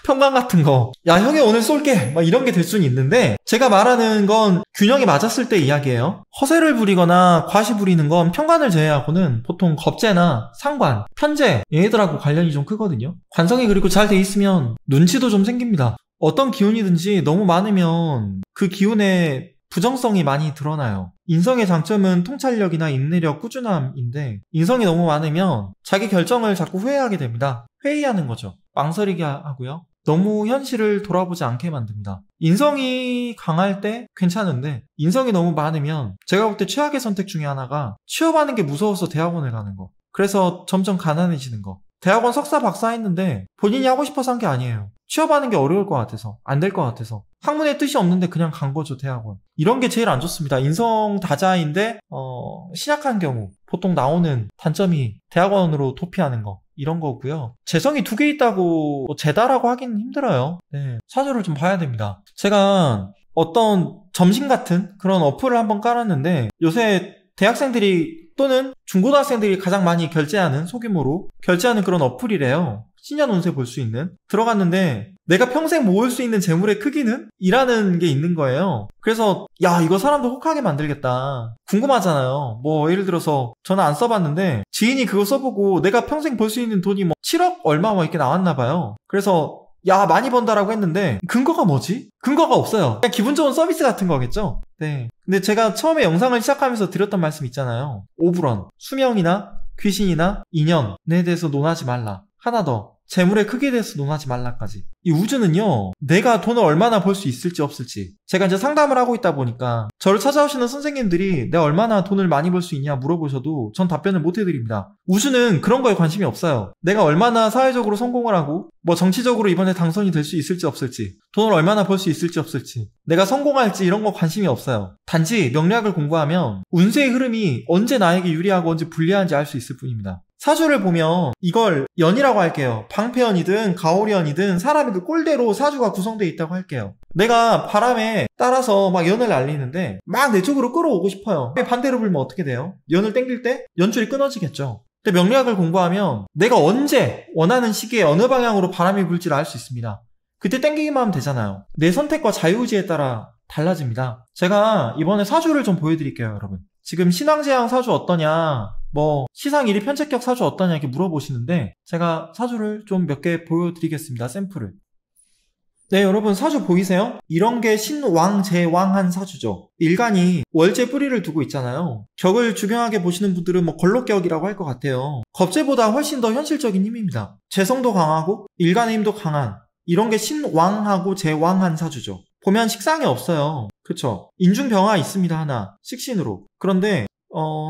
평강 같은 거, 야 형이 오늘 쏠게, 막 이런 게 될 수는 있는데, 제가 말하는 건 균형이 맞았을 때 이야기예요. 허세를 부리거나 과시 부리는 건 평관을 제외하고는 보통 겁재나 상관, 편재, 얘네들하고 관련이 좀 크거든요. 관성이 그리고 잘 돼 있으면 눈치도 좀 생깁니다. 어떤 기운이든지 너무 많으면 그 기운에 부정성이 많이 드러나요. 인성의 장점은 통찰력이나 인내력, 꾸준함인데, 인성이 너무 많으면 자기 결정을 자꾸 후회하게 됩니다. 회의하는 거죠. 망설이게 하고요. 너무 현실을 돌아보지 않게 만듭니다. 인성이 강할 때 괜찮은데, 인성이 너무 많으면 제가 볼 때 최악의 선택 중에 하나가 취업하는 게 무서워서 대학원을 가는 거. 그래서 점점 가난해지는 거. 대학원 석사 박사 했는데 본인이 하고 싶어서 한 게 아니에요. 취업하는 게 어려울 것 같아서, 안 될 것 같아서. 학문에 뜻이 없는데 그냥 간 거죠, 대학원. 이런 게 제일 안 좋습니다. 인성 다자인데 신약한 경우 보통 나오는 단점이 대학원으로 도피하는 거, 이런 거고요. 재성이 2개 있다고 재다라고 하기는 힘들어요. 네, 사주를 좀 봐야 됩니다. 제가 어떤 점심 같은 그런 어플을 한번 깔았는데, 요새 대학생들이 또는 중고등학생들이 가장 많이 결제하는, 소규모로 결제하는 그런 어플이래요. 신년 운세 볼 수 있는. 들어갔는데 내가 평생 모을 수 있는 재물의 크기는? 이라는 게 있는 거예요. 그래서 야, 이거 사람들 혹하게 만들겠다. 궁금하잖아요. 뭐 예를 들어서 저는 안 써봤는데 지인이 그거 써보고 내가 평생 벌 수 있는 돈이 뭐 7억 얼마 뭐 이렇게 나왔나 봐요. 그래서 야, 많이 번다라고 했는데 근거가 뭐지? 근거가 없어요. 그냥 기분 좋은 서비스 같은 거겠죠? 네. 근데 제가 처음에 영상을 시작하면서 드렸던 말씀 있잖아요. 오브런, 수명이나 귀신이나 인연에 대해서 논하지 말라. 하나 더, 재물의 크기에 대해서 논하지 말라까지. 이 우주는요, 내가 돈을 얼마나 벌 수 있을지 없을지, 제가 이제 상담을 하고 있다 보니까 저를 찾아오시는 선생님들이 내가 얼마나 돈을 많이 벌 수 있냐 물어보셔도 전 답변을 못 해드립니다. 우주는 그런 거에 관심이 없어요. 내가 얼마나 사회적으로 성공을 하고 뭐 정치적으로 이번에 당선이 될 수 있을지 없을지, 돈을 얼마나 벌 수 있을지 없을지, 내가 성공할지 이런 거 관심이 없어요. 단지 명리학을 공부하면 운세의 흐름이 언제 나에게 유리하고 언제 불리한지 알 수 있을 뿐입니다. 사주를 보면 이걸 연이라고 할게요. 방패연이든 가오리연이든 사람의 그 꼴대로 사주가 구성되어 있다고 할게요. 내가 바람에 따라서 막 연을 날리는데 막 내 쪽으로 끌어오고 싶어요. 반대로 불면 어떻게 돼요? 연을 땡길 때 연줄이 끊어지겠죠. 근데 명리학을 공부하면 내가 언제 원하는 시기에 어느 방향으로 바람이 불지를 알 수 있습니다. 그때 땡기기만 하면 되잖아요. 내 선택과 자유의지에 따라 달라집니다. 제가 이번에 사주를 좀 보여드릴게요, 여러분. 지금 신앙재앙 사주 어떠냐, 뭐 시상 1위 편책격 사주 어떠냐 이렇게 물어보시는데 제가 사주를 좀 몇 개 보여드리겠습니다. 샘플을. 네, 여러분 사주 보이세요? 이런 게 신왕재왕한 사주죠. 일간이 월재 뿌리를 두고 있잖아요. 격을 중요하게 보시는 분들은 뭐 걸록격이라고 할 것 같아요. 겁재보다 훨씬 더 현실적인 힘입니다. 재성도 강하고 일간의 힘도 강한 이런 게 신왕하고 재왕한 사주죠. 보면 식상이 없어요. 그쵸? 인중병화 있습니다, 하나. 식신으로. 그런데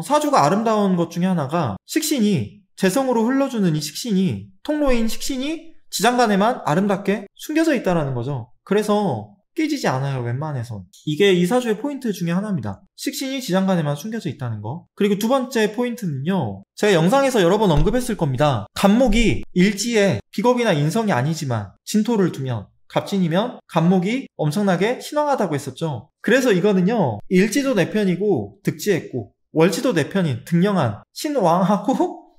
사주가 아름다운 것 중에 하나가 식신이 재성으로 흘러주는 이 식신이 통로인 식신이 지장간에만 아름답게 숨겨져 있다는 거죠. 그래서 깨지지 않아요, 웬만해선. 이게 이 사주의 포인트 중에 하나입니다. 식신이 지장간에만 숨겨져 있다는 거. 그리고 두 번째 포인트는요, 제가 영상에서 여러 번 언급했을 겁니다. 갑목이 일지에 비겁이나 인성이 아니지만 진토를 두면, 갑진이면 갑목이 엄청나게 신왕하다고 했었죠. 그래서 이거는요, 일지도 내 편이고 득지했고 월지도 내 편인 득령한 신왕하고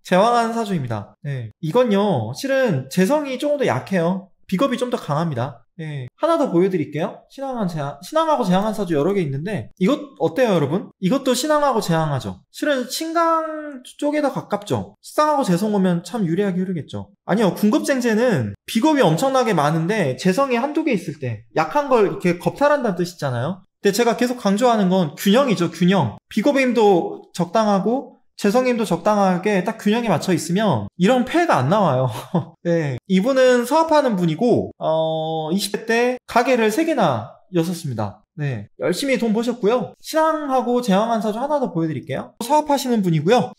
재왕한 사주입니다. 이건요, 실은 재성이 조금 더 약해요. 비겁이 좀 더 강합니다. 하나 더 보여드릴게요. 신왕하고 재왕한 사주 여러 개 있는데 이것 어때요, 여러분? 이것도 신왕하고 재왕하죠. 실은 신강 쪽에 더 가깝죠. 식상하고 재성 오면 참 유리하게 흐르겠죠. 아니요, 궁급쟁제는 비겁이 엄청나게 많은데 재성이 한두 개 있을 때 약한 걸 이렇게 겁탈한다는 뜻이잖아요. 근데 제가 계속 강조하는 건 균형이죠, 균형. 비겁의 힘도 적당하고 재성의 힘도 적당하게 딱 균형에 맞춰 있으면 이런 폐해가 안 나와요. 이분은 사업하는 분이고 20대 때 가게를 3개나 여셨습니다. 열심히 돈 버셨고요. 신앙하고 재왕한 사주 하나 더 보여드릴게요. 사업하시는 분이고요.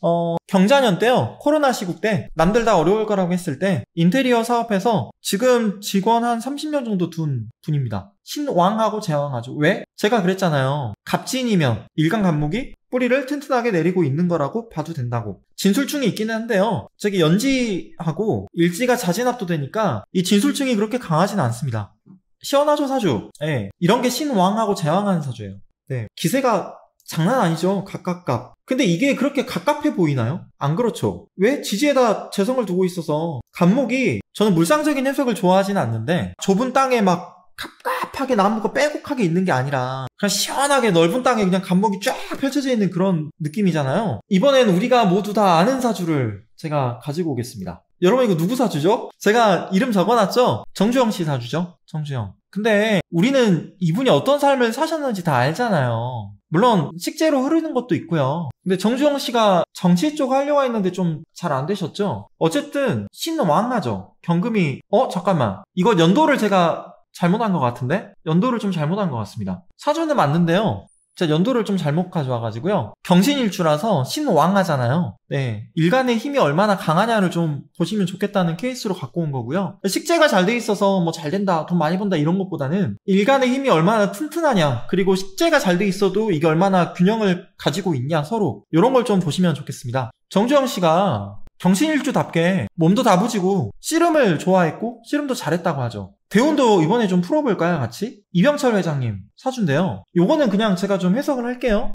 경자년 때요, 코로나 시국 때 남들 다 어려울 거라고 했을 때 인테리어 사업해서 지금 직원 한 30명 정도 둔 분입니다. 신왕하고 재왕하죠. 왜? 제가 그랬잖아요. 갑진이면 일간갑목이 뿌리를 튼튼하게 내리고 있는 거라고 봐도 된다고. 진술충이 있기는 한데요, 저기 연지하고 일지가 자진합도되니까 이 진술충이 그렇게 강하진 않습니다. 시원하죠, 사주. 이런 게 신왕하고 재왕하는 사주예요. 기세가 장난 아니죠, 각각갑. 근데 이게 그렇게 갑갑해 보이나요? 안 그렇죠. 왜? 지지에다 재성을 두고 있어서 갑목이, 저는 물상적인 해석을 좋아하지는 않는데 좁은 땅에 막 갑갑하게 나무가 빼곡하게 있는 게 아니라 그냥 시원하게 넓은 땅에 그냥 갑목이 쫙 펼쳐져 있는 그런 느낌이잖아요. 이번엔 우리가 모두 다 아는 사주를 제가 가지고 오겠습니다. 여러분, 이거 누구 사주죠? 제가 이름 적어놨죠? 정주영 씨 사주죠? 정주영. 근데 우리는 이분이 어떤 삶을 사셨는지 다 알잖아요. 물론 식재로 흐르는 것도 있고요. 근데 정주영 씨가 정치 쪽 하려고 했는데 좀 잘 안 되셨죠? 어쨌든 신왕하죠. 경금이 잠깐만, 이거 연도를 제가 잘못한 것 같은데? 연도를 좀 잘못한 것 같습니다. 사주는 맞는데요, 제가 연도를 좀 잘못 가져와가지고요. 경신일주라서 신왕하잖아요. 일간의 힘이 얼마나 강하냐를 좀 보시면 좋겠다는 케이스로 갖고 온 거고요. 식재가 잘 돼 있어서 뭐 잘 된다, 돈 많이 번다 이런 것보다는 일간의 힘이 얼마나 튼튼하냐, 그리고 식재가 잘 돼 있어도 이게 얼마나 균형을 가지고 있냐, 서로 이런 걸 좀 보시면 좋겠습니다. 정주영 씨가 경신일주답게 몸도 다부지고 씨름을 좋아했고 씨름도 잘했다고 하죠. 대운도 이번에 좀 풀어볼까요, 같이? 이병철 회장님 사주인데요, 요거는 그냥 제가 좀 해석을 할게요.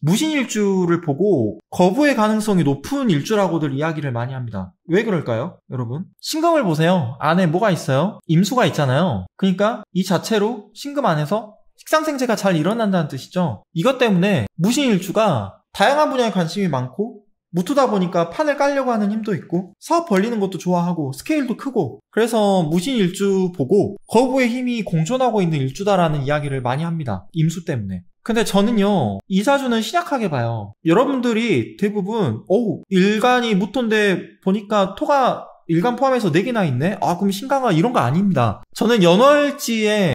무신일주를 보고 거부의 가능성이 높은 일주라고들 이야기를 많이 합니다. 왜 그럴까요, 여러분? 신금을 보세요. 안에 뭐가 있어요? 임수가 있잖아요. 그러니까 이 자체로 신금 안에서 식상생재가 잘 일어난다는 뜻이죠. 이것 때문에 무신일주가 다양한 분야에 관심이 많고 무투다 보니까 판을 깔려고 하는 힘도 있고 사업 벌리는 것도 좋아하고 스케일도 크고, 그래서 무신일주 보고 거부의 힘이 공존하고 있는 일주다라는 이야기를 많이 합니다. 임수 때문에. 근데 저는요, 이 사주는 신약하게 봐요. 여러분들이 대부분 일간이 무토인데 보니까 토가 일간 포함해서 4개나 있네? 그럼 신강화, 이런 거 아닙니다. 저는 연월주에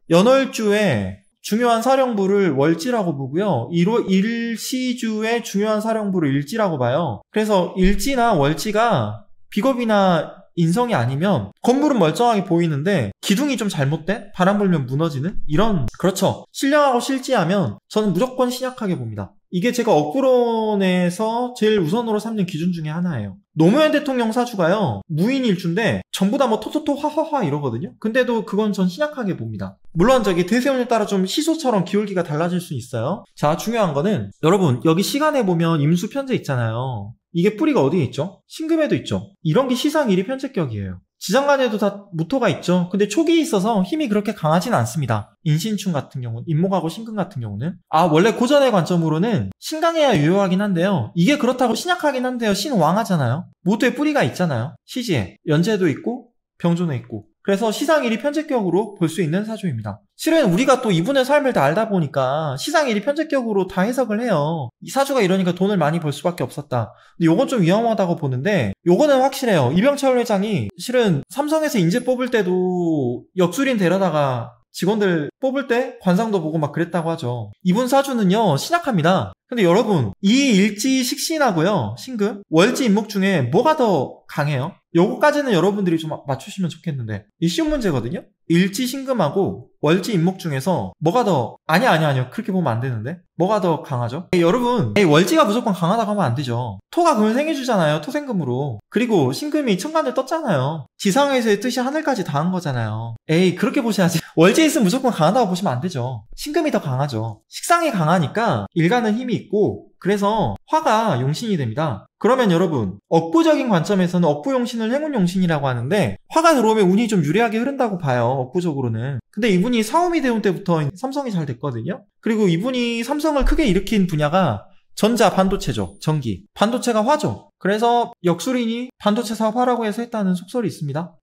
중요한 사령부를 월지라고 보고요, 일시주의 중요한 사령부를 일지라고 봐요. 그래서 일지나 월지가 비겁이나 인성이 아니면 건물은 멀쩡하게 보이는데 기둥이 좀 잘못된, 바람 불면 무너지는 이런, 그렇죠, 신령하고 실지하면 저는 무조건 신약하게 봅니다. 이게 제가 업구론에서 제일 우선으로 삼는 기준 중에 하나예요. 노무현 대통령 사주가요, 무인일주인데 전부 다 뭐 토토토 하하하 이러거든요. 근데도 그건 전 신약하게 봅니다. 물론 저기 대세운에 따라 좀 시소처럼 기울기가 달라질 수 있어요. 자, 중요한 거는 여러분, 여기 시간에 보면 임수 편제 있잖아요. 이게 뿌리가 어디에 있죠? 신금에도 있죠. 이런 게 시상 1위 편제격이에요. 지장간에도 다 무토가 있죠. 근데 촉이 있어서 힘이 그렇게 강하진 않습니다. 인신충 같은 경우는, 인목하고 신금 같은 경우는. 원래 고전의 관점으로는 신강해야 유효하긴 한데요. 이게 그렇다고 신약하긴 한데요. 신왕하잖아요. 모두의 뿌리가 있잖아요. 시지에 연재도 있고 병조는 있고. 그래서 시상일이 편제격으로 볼 수 있는 사주입니다. 실은 우리가 또 이분의 삶을 다 알다 보니까 시상일이 편제격으로 다 해석을 해요. 이 사주가 이러니까 돈을 많이 벌 수밖에 없었다. 근데 요건 좀 위험하다고 보는데 요거는 확실해요. 이병철 회장이 실은 삼성에서 인재 뽑을 때도 역술인 데려다가 직원들 뽑을 때 관상도 보고 막 그랬다고 하죠. 이분 사주는요 신약합니다. 근데 여러분 이 일지 식신하고요 신금, 월지 인목 중에 뭐가 더 강해요? 요거까지는 여러분들이 좀 맞추시면 좋겠는데 이 쉬운 문제거든요. 일지 신금하고 월지 인목 중에서 뭐가 더 아니요 그렇게 보면 안 되는데 뭐가 더 강하죠? 여러분 월지가 무조건 강하다고 하면 안 되죠. 토가 금을 생해주잖아요. 토생금으로. 그리고 신금이 천간을 떴잖아요. 지상에서의 뜻이 하늘까지 닿은 거잖아요. 그렇게 보셔야지. 월지에 있으면 무조건 강하다고 보시면 안 되죠. 신금이 더 강하죠. 식상이 강하니까 일가는 힘이 있고 그래서 화가 용신이 됩니다. 그러면 여러분 억부적인 관점에서는 억부용신을 행운용신이라고 하는데 화가 들어오면 운이 좀 유리하게 흐른다고 봐요. 억부적으로는. 근데 이분이 사오미 대운 때부터 삼성이 잘 됐거든요. 그리고 이분이 삼성을 크게 일으킨 분야가 전자 반도체죠. 전기. 반도체가 화죠. 그래서 역술인이 반도체 사업 하라고 해서 했다는 속설이 있습니다.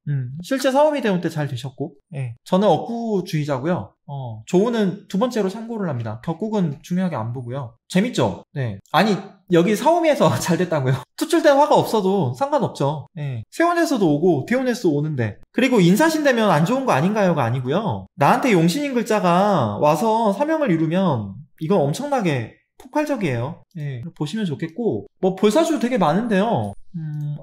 실제 사오미 대운 때 잘 되셨고 저는 억구주의자고요. 조우는 두 번째로 참고를 합니다. 격국은 중요하게 안 보고요. 재밌죠? 네. 아니 여기 사오미에서 잘 됐다고요. 투출된 화가 없어도 상관없죠. 세운에서도 오고 대운에서도 오는데 그리고 인사신 되면 안 좋은 거 아닌가요가 아니고요. 나한테 용신인 글자가 와서 사명을 이루면 이건 엄청나게 폭발적이에요. 보시면 좋겠고 뭐 볼사주 되게 많은데요.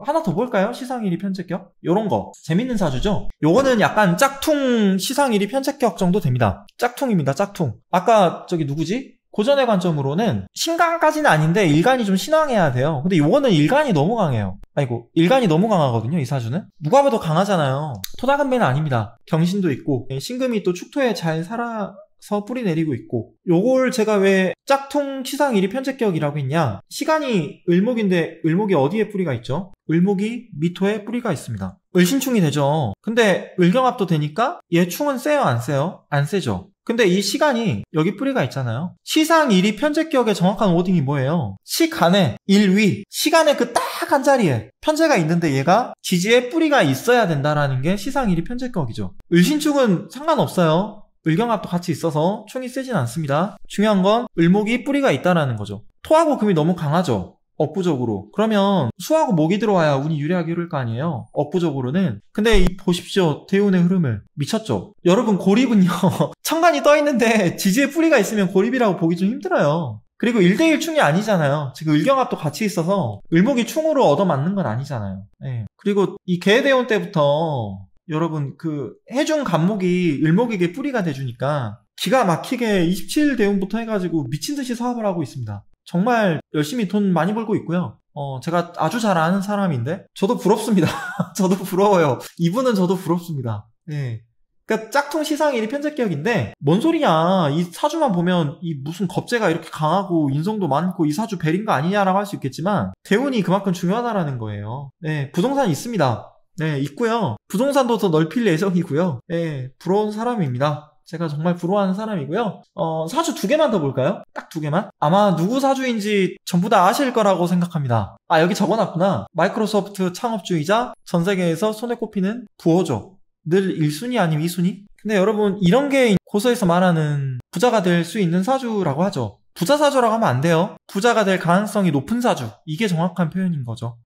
하나 더 볼까요? 시상일이 편제격? 요런 거 재밌는 사주죠? 요거는 약간 짝퉁 시상일이 편제격 정도 됩니다. 짝퉁입니다. 짝퉁. 아까 저기 누구지? 고전의 관점으로는 신강까지는 아닌데 일간이 좀 신왕해야 돼요. 근데 요거는 일간이 너무 강해요. 일간이 너무 강하거든요. 이 사주는. 누가 봐도 강하잖아요. 토다금배는 아닙니다. 경신도 있고 신금이 또 축토에 잘 살아서 뿌리 내리고 있고 요걸 제가 왜 짝퉁 시상일이 편제격이라고 했냐. 시간이 을목인데 을목이 어디에 뿌리가 있죠? 을목이 미토에 뿌리가 있습니다. 을신충이 되죠. 근데 을경합도 되니까 얘 충은 세요 안 세요? 안 세죠. 근데 이 시간이 여기 뿌리가 있잖아요. 시상일이 편제격의 정확한 워딩이 뭐예요? 시간에 일위 시간의 그 딱 한 자리에 편제가 있는데 얘가 지지에 뿌리가 있어야 된다라는 게 시상일이 편제격이죠. 을신충은 상관없어요. 을경합도 같이 있어서 충이 세진 않습니다. 중요한 건 을목이 뿌리가 있다라는 거죠. 토하고 금이 너무 강하죠. 억부적으로. 그러면 수하고 목이 들어와야 운이 유리하게 흐를 거 아니에요. 억부적으로는. 근데 보십시오. 대운의 흐름을. 미쳤죠. 여러분 고립은요. 천간이 떠있는데 지지에 뿌리가 있으면 고립이라고 보기 좀 힘들어요. 그리고 1대1 충이 아니잖아요. 지금 을경합도 같이 있어서 을목이 충으로 얻어맞는 건 아니잖아요. 그리고 이 개대운 때부터 여러분 해중 간목이 을목에게 뿌리가 돼주니까 기가 막히게 27대운부터 해가지고 미친듯이 사업을 하고 있습니다. 정말 열심히 돈 많이 벌고 있고요. 제가 아주 잘 아는 사람인데 저도 부럽습니다. 저도 부러워요. 이분은 저도 부럽습니다. 그러니까 짝퉁 시상일이 편제격인데 뭔 소리냐. 이 사주만 보면 이 무슨 겁재가 이렇게 강하고 인성도 많고 이 사주 벨인 거 아니냐라고 할 수 있겠지만 대운이 그만큼 중요하다라는 거예요. 부동산 있습니다. 있고요. 부동산도 더 넓힐 예정이고요. 부러운 사람입니다. 제가 정말 부러워하는 사람이고요. 사주 2개만 더 볼까요? 딱 2개만? 아마 누구 사주인지 전부 다 아실 거라고 생각합니다. 여기 적어놨구나. 마이크로소프트 창업주의자, 전 세계에서 손에 꼽히는 부호죠. 늘 1순위 아니면 2순위? 근데 여러분 이런 게 고서에서 말하는 부자가 될 수 있는 사주라고 하죠. 부자 사주라고 하면 안 돼요. 부자가 될 가능성이 높은 사주. 이게 정확한 표현인 거죠.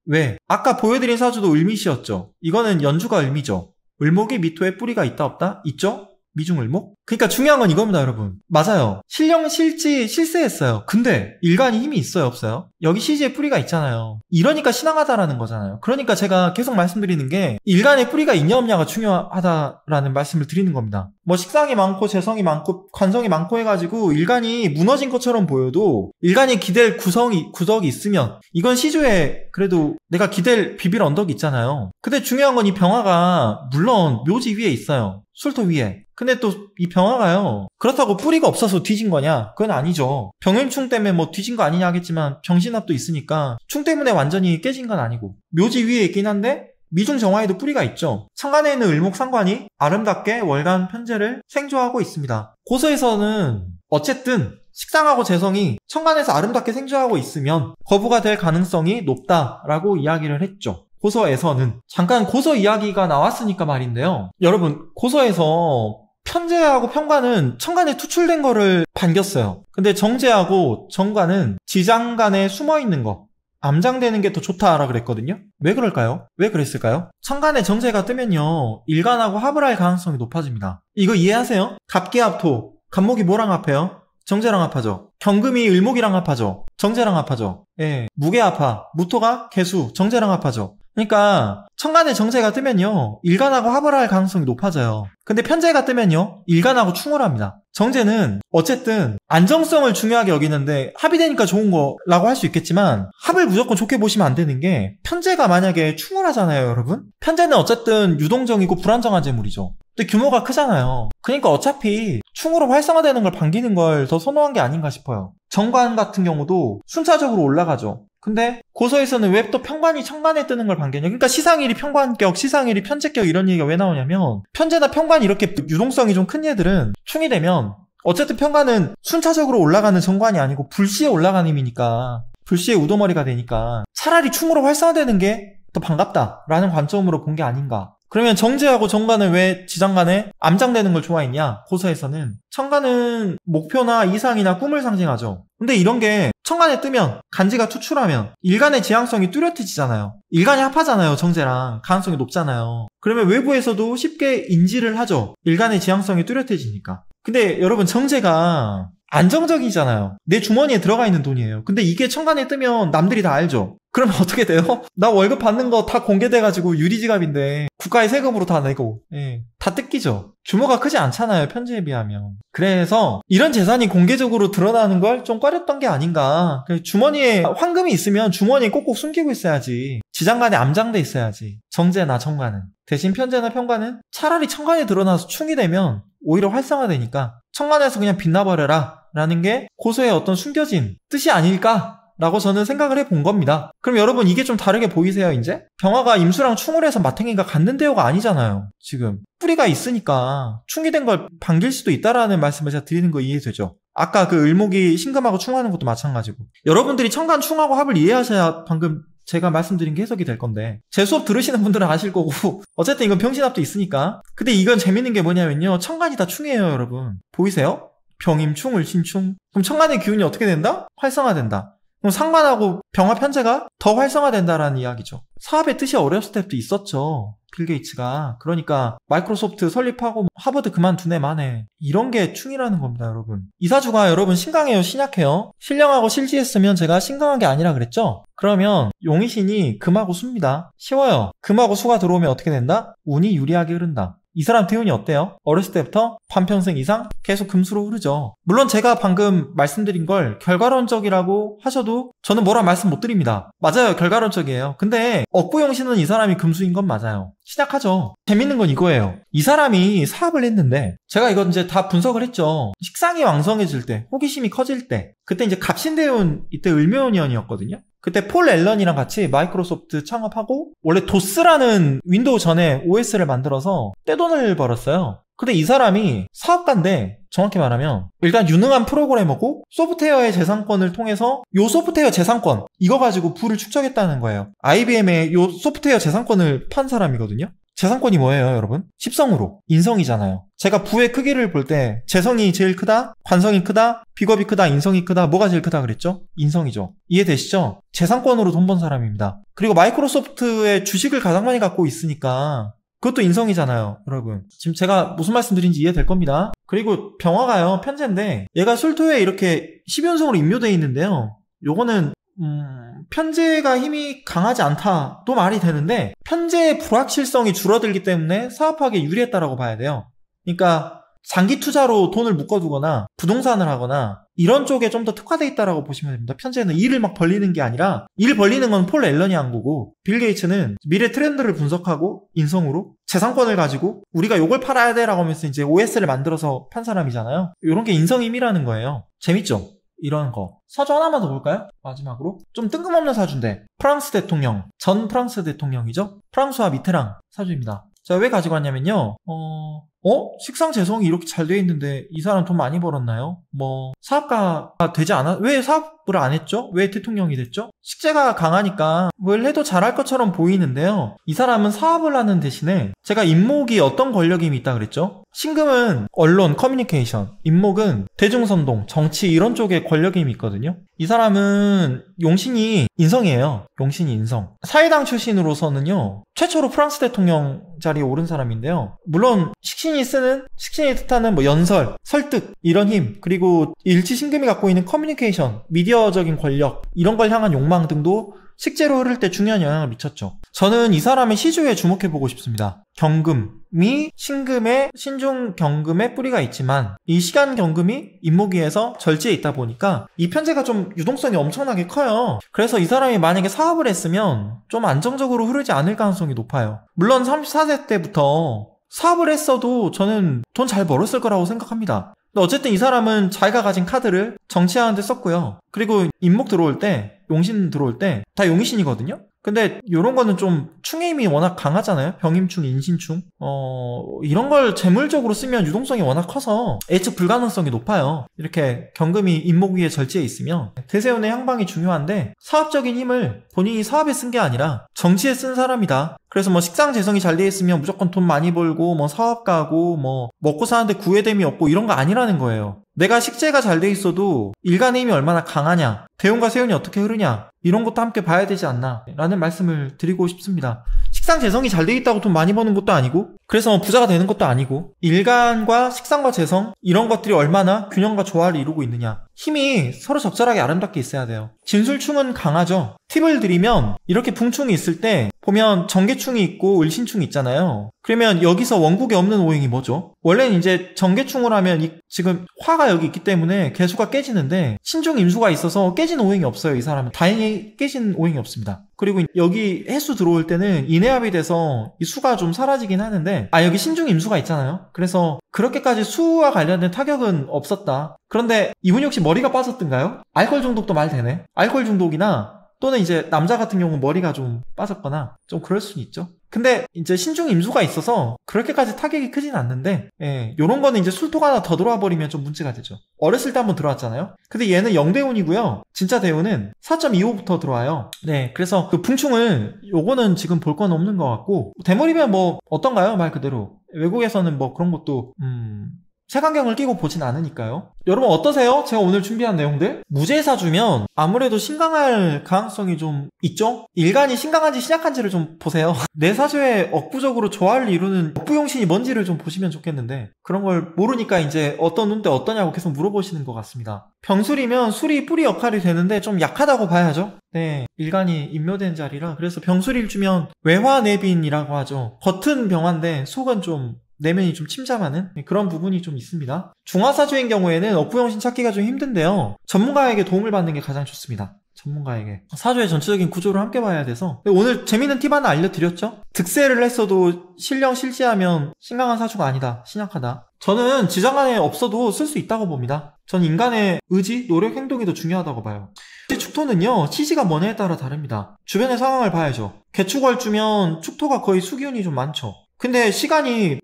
왜? 아까 보여드린 사주도 을미시였죠. 이거는 연주가 을미죠. 을목이 미토에 뿌리가 있다 없다? 있죠? 미중을목? 그러니까 중요한 건 이겁니다, 여러분. 맞아요. 신령, 실지, 실세했어요. 근데 일간이 힘이 있어요, 없어요? 여기 시지에 뿌리가 있잖아요. 이러니까 신앙하다라는 거잖아요. 그러니까 제가 계속 말씀드리는 게 일간에 뿌리가 있냐 없냐가 중요하다라는 말씀을 드리는 겁니다. 뭐 식상이 많고 재성이 많고 관성이 많고 해가지고 일간이 무너진 것처럼 보여도 일간이 기댈 구석이 있으면 이건 시주에 그래도 내가 기댈 비빌 언덕이 있잖아요. 근데 중요한 건 이 병화가 물론 묘지 위에 있어요. 술토 위에. 근데 또 이 병화가요. 그렇다고 뿌리가 없어서 뒤진 거냐? 그건 아니죠. 병임충 때문에 뭐 뒤진 거 아니냐 하겠지만 병신합도 있으니까 충 때문에 완전히 깨진 건 아니고 묘지 위에 있긴 한데 미중 정화에도 뿌리가 있죠. 천간에 있는 을목상관이 아름답게 월간 편제를 생조하고 있습니다. 고서에서는 어쨌든 식상하고 재성이 천간에서 아름답게 생조하고 있으면 거부가 될 가능성이 높다라고 이야기를 했죠. 고서에서는. 잠깐 고서 이야기가 나왔으니까 말인데요. 여러분, 고서에서 편제하고 편관은 천간에 투출된 거를 반겼어요. 근데 정제하고 정관은 지장간에 숨어있는 거, 암장되는 게 더 좋다라 그랬거든요. 왜 그럴까요? 왜 그랬을까요? 천간에 정제가 뜨면요, 일간하고 합을 할 가능성이 높아집니다. 이거 이해하세요? 갑기합토, 갑목이 뭐랑 합해요? 정제랑 합하죠. 경금이 을목이랑 합하죠. 정제랑 합하죠. 예, 무게합하, 무토가 개수, 정제랑 합하죠. 그러니까 천간에 정제가 뜨면요, 일간하고 합을 할 가능성이 높아져요. 근데 편제가 뜨면요, 일간하고 충을 합니다. 정제는 어쨌든 안정성을 중요하게 여기는데 합이 되니까 좋은 거라고 할 수 있겠지만 합을 무조건 좋게 보시면 안 되는 게, 편제가 만약에 충을 하잖아요, 여러분. 편제는 어쨌든 유동적이고 불안정한 재물이죠. 근데 규모가 크잖아요. 그러니까 어차피 충으로 활성화되는 걸 반기는 걸 더 선호한 게 아닌가 싶어요. 정관 같은 경우도 순차적으로 올라가죠. 근데 고서에서는 왜 또 편관이 천간에 뜨는 걸 반겼냐? 그러니까 시상일이 편관격, 시상일이 편제격 이런 얘기가 왜 나오냐면, 편제나 편관이 이렇게 유동성이 좀 큰 얘들은 충이 되면 어쨌든 편관은 순차적으로 올라가는 정관이 아니고 불시에 올라가는 힘이니까, 불시에 우두머리가 되니까 차라리 충으로 활성화되는 게 더 반갑다라는 관점으로 본 게 아닌가. 그러면 정제하고 정관은 왜 지장간에 암장되는 걸 좋아했냐? 고서에서는 천간은 목표나 이상이나 꿈을 상징하죠. 근데 이런 게 천간에 뜨면, 간지가 투출하면 일간의 지향성이 뚜렷해지잖아요. 일간이 합하잖아요. 정제랑 가능성이 높잖아요. 그러면 외부에서도 쉽게 인지를 하죠. 일간의 지향성이 뚜렷해지니까. 근데 여러분, 정제가 안정적이잖아요. 내 주머니에 들어가 있는 돈이에요. 근데 이게 천간에 뜨면 남들이 다 알죠. 그러면 어떻게 돼요? 나 월급 받는 거 다 공개돼가지고 유리지갑인데 국가의 세금으로 다 내고, 예, 다 뜯기죠. 규모가 크지 않잖아요, 편제에 비하면. 그래서 이런 재산이 공개적으로 드러나는 걸 좀 꺼렸던 게 아닌가. 주머니에 황금이 있으면 주머니에 꼭꼭 숨기고 있어야지. 지장간에 암장돼 있어야지. 정제나 천간은. 대신 편제나 편관은 차라리 천간에 드러나서 충이 되면 오히려 활성화되니까 천간에서 그냥 빛나버려라 라는 게 고서의 어떤 숨겨진 뜻이 아닐까 라고 저는 생각을 해본 겁니다. 그럼 여러분, 이게 좀 다르게 보이세요? 이제 병화가 임수랑 충을 해서 마탱이가 갖는데요가 아니잖아요. 지금 뿌리가 있으니까 충이 된 걸 반길 수도 있다라는 말씀을 제가 드리는 거 이해되죠? 아까 그 을목이 신금하고 충하는 것도 마찬가지고, 여러분들이 천간 충하고 합을 이해하셔야 방금 제가 말씀드린 게 해석이 될 건데, 제 수업 들으시는 분들은 아실 거고 어쨌든 이건 병신합도 있으니까. 근데 이건 재밌는 게 뭐냐면요, 천간이 다 충이에요. 여러분 보이세요? 병임충, 을신충. 그럼 천간의 기운이 어떻게 된다? 활성화된다. 그럼 상관하고 병화 편제가 더 활성화된다라는 이야기죠. 사업의 뜻이 어렸을 때부터 있었죠, 빌 게이츠가. 그러니까 마이크로소프트 설립하고 하버드 그만둔 애 만에 이런 게 충이라는 겁니다, 여러분. 이사주가 여러분 신강해요, 신약해요? 신령하고 실지했으면 제가 신강한 게 아니라 그랬죠? 그러면 용의신이 금하고 수입니다. 쉬워요. 금하고 수가 들어오면 어떻게 된다? 운이 유리하게 흐른다. 이 사람 기운이 어때요? 어렸을 때부터 반평생 이상 계속 금수로 흐르죠. 물론 제가 방금 말씀드린 걸 결과론적이라고 하셔도 저는 뭐라 말씀 못 드립니다. 맞아요, 결과론적이에요. 근데 억부용신은 이 사람이 금수인 건 맞아요. 시작하죠. 재밌는 건 이거예요. 이 사람이 사업을 했는데, 제가 이건 이제 다 분석을 했죠. 식상이 왕성해질 때, 호기심이 커질 때, 그때 이제 갑신대운, 이때 을묘년이었거든요. 그때 폴 앨런이랑 같이 마이크로소프트 창업하고, 원래 도스라는 윈도우 전에 OS를 만들어서 떼돈을 벌었어요. 근데 이 사람이 사업가인데, 정확히 말하면 일단 유능한 프로그래머고 소프트웨어의 재산권을 통해서 요 소프트웨어 재산권 이거 가지고 부를 축적했다는 거예요. IBM의 요 소프트웨어 재산권을 판 사람이거든요. 재산권이 뭐예요, 여러분? 십성으로 인성이잖아요. 제가 부의 크기를 볼 때 재성이 제일 크다, 관성이 크다, 비겁이 크다, 인성이 크다, 뭐가 제일 크다 그랬죠? 인성이죠. 이해되시죠? 재산권으로 돈 번 사람입니다. 그리고 마이크로소프트의 주식을 가장 많이 갖고 있으니까 그것도 인성이잖아요, 여러분. 지금 제가 무슨 말씀드린지 이해될 겁니다. 그리고 병화가요, 편제인데 얘가 술토에 이렇게 12연성으로 임묘되어 있는데요. 요거는 편제가 힘이 강하지 않다도 말이 되는데, 편제의 불확실성이 줄어들기 때문에 사업하기에 유리했다라고 봐야 돼요. 그러니까 장기 투자로 돈을 묶어두거나 부동산을 하거나 이런 쪽에 좀 더 특화되어 있다라고 보시면 됩니다. 편제는 일을 막 벌리는 게 아니라, 일 벌리는 건 폴 앨런이 한 거고, 빌 게이츠는 미래 트렌드를 분석하고 인성으로 재산권을 가지고 우리가 요걸 팔아야 돼 라고 하면서 이제 OS를 만들어서 판 사람이잖아요. 이런 게 인성임이라는 거예요. 재밌죠? 이런 거. 사주 하나만 더 볼까요? 마지막으로. 좀 뜬금없는 사주인데 프랑스 대통령, 전 프랑스 대통령이죠. 프랑스와 미테랑 사주입니다. 자, 왜 가지고 왔냐면요. 식상재성이 이렇게 잘 돼 있는데 이 사람 돈 많이 벌었나요? 사업가가 되지 않아? 왜 사업을 안 했죠? 왜 대통령이 됐죠? 식재가 강하니까 뭘 해도 잘할 것처럼 보이는데요. 이 사람은 사업을 하는 대신에 제가 임목이 어떤 권력이 있다 그랬죠? 신금은 언론, 커뮤니케이션, 임목은 대중선동, 정치 이런 쪽에 권력이 있거든요. 이 사람은 용신이 인성이에요. 용신이 인성. 사회당 출신으로서는요. 최초로 프랑스 대통령 자리에 오른 사람인데요. 물론 식신이 뜻하는 연설, 설득 이런 힘, 그리고 일치신금이 갖고 있는 커뮤니케이션, 미디어적인 권력 이런 걸 향한 욕망 등도 식재로 흐를 때 중요한 영향을 미쳤죠. 저는 이 사람의 시주에 주목해보고 싶습니다. 경금이 신중 경금에 뿌리가 있지만 이 시간 경금이 임목위에서 절지에 있다 보니까 이 편제가 좀 유동성이 엄청나게 커요. 그래서 이 사람이 만약에 사업을 했으면 좀 안정적으로 흐르지 않을 가능성이 높아요. 물론 34세 때부터 사업을 했어도 저는 돈 잘 벌었을 거라고 생각합니다. 근데 어쨌든 이 사람은 자기가 가진 카드를 정치하는 데 썼고요. 그리고 임목 들어올 때, 용신 들어올 때 다 용신이거든요. 근데 요런 거는 좀 충의 힘이 워낙 강하잖아요. 병임충, 인신충. 이런 걸 재물적으로 쓰면 유동성이 워낙 커서 예측 불가능성이 높아요. 이렇게 경금이 임목 위에 절지에 있으면 대세운의 향방이 중요한데 사업적인 힘을 본인이 사업에 쓴 게 아니라 정치에 쓴 사람이다. 그래서 식상재성이 잘 돼 있으면 무조건 돈 많이 벌고 사업가고 먹고 사는데 구애됨이 없고 이런 거 아니라는 거예요. 내가 식재가 잘 돼 있어도 일간의 힘이 얼마나 강하냐, 대운과 세운이 어떻게 흐르냐 이런 것도 함께 봐야 되지 않나 라는 말씀을 드리고 싶습니다. 식상재성이 잘 돼 있다고 돈 많이 버는 것도 아니고 그래서 부자가 되는 것도 아니고 일간과 식상과 재성 이런 것들이 얼마나 균형과 조화를 이루고 있느냐, 힘이 서로 적절하게 아름답게 있어야 돼요. 진술충은 강하죠. 팁을 드리면 이렇게 풍충이 있을 때 보면 정계충이 있고 을신충이 있잖아요. 그러면 여기서 원국에 없는 오행이 뭐죠? 원래는 이제 정계충을 하면 지금 화가 여기 있기 때문에 개수가 깨지는데 신중 임수가 있어서 깨진 오행이 없어요. 이 사람은 다행히 깨진 오행이 없습니다. 그리고 여기 해수 들어올 때는 인해합이 돼서 이 수가 좀 사라지긴 하는데 여기 신중 임수가 있잖아요. 그래서 그렇게까지 수와 관련된 타격은 없었다. 그런데 이분이 혹시 머리가 빠졌던가요? 알코올 중독도 말 되네. 알코올 중독이나 또는 이제 남자 같은 경우는 머리가 좀 빠졌거나 좀 그럴 수는 있죠. 근데 이제 신중 임수가 있어서 그렇게까지 타격이 크진 않는데 요런 거는 이제 술토가 하나 더 들어와 버리면 좀 문제가 되죠. 어렸을 때 한번 들어왔잖아요. 근데 얘는 영대운이고요. 진짜 대운은 4.25부터 들어와요. 네, 그래서 그 풍충을 요거는 지금 볼 건 없는 것 같고 대머리면 어떤가요? 말 그대로 외국에서는 그런 것도 색안경을 끼고 보진 않으니까요. 여러분 어떠세요? 제가 오늘 준비한 내용들? 무제사주면 아무래도 신강할 가능성이 좀 있죠? 일간이 신강한지 신약한지를 좀 보세요. 내 사주에 억부적으로 조화를 이루는 억부용신이 뭔지를 좀 보시면 좋겠는데 그런 걸 모르니까 이제 어떤 운때 어떠냐고 계속 물어보시는 것 같습니다. 병술이면 술이 뿌리 역할이 되는데 좀 약하다고 봐야죠. 네, 일간이 인묘된 자리라 그래서 병술일 주면 외화내빈이라고 하죠. 겉은 병화인데 속은 좀 내면이 좀 침잠하는 그런 부분이 좀 있습니다. 중화사주인 경우에는 억부용신 찾기가 좀 힘든데요. 전문가에게 도움을 받는 게 가장 좋습니다. 전문가에게. 사주의 전체적인 구조를 함께 봐야 돼서 오늘 재밌는 팁 하나 알려드렸죠? 득세를 했어도 실지하면 신강한 사주가 아니다. 신약하다. 저는 지장 안에 없어도 쓸 수 있다고 봅니다. 저는 인간의 의지, 노력, 행동이 더 중요하다고 봐요. 축토는요, 시지가 뭐냐에 따라 다릅니다. 주변의 상황을 봐야죠. 개축월주면 축토가 거의 수기운이 좀 많죠. 근데 시간이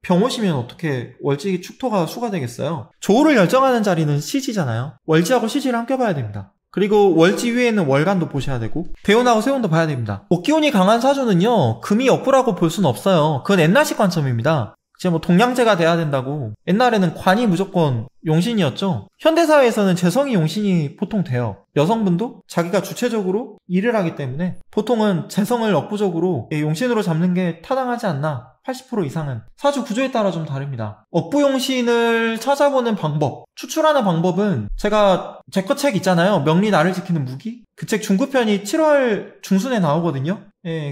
병 오시면 어떻게 월지 축토가 수가 되겠어요? 조우를 결정하는 자리는 시지잖아요. 월지하고 시지를 함께 봐야 됩니다. 그리고 월지 위에는 월간도 보셔야 되고 대운하고 세운도 봐야 됩니다. 목기운이 강한 사주는요, 금이 억부라고 볼 수는 없어요. 그건 옛날식 관점입니다. 이제 동양제가 돼야 된다고. 옛날에는 관이 무조건 용신이었죠. 현대사회에서는 재성이 용신이 보통 돼요. 여성분도 자기가 주체적으로 일을 하기 때문에 보통은 재성을 억부적으로 용신으로 잡는 게 타당하지 않나. 80% 이상은. 사주 구조에 따라 좀 다릅니다. 억부용신을 찾아보는 방법, 추출하는 방법은 제가 제 거 책 있잖아요. 명리 나를 지키는 무기? 그 책 중급편이 7월 중순에 나오거든요.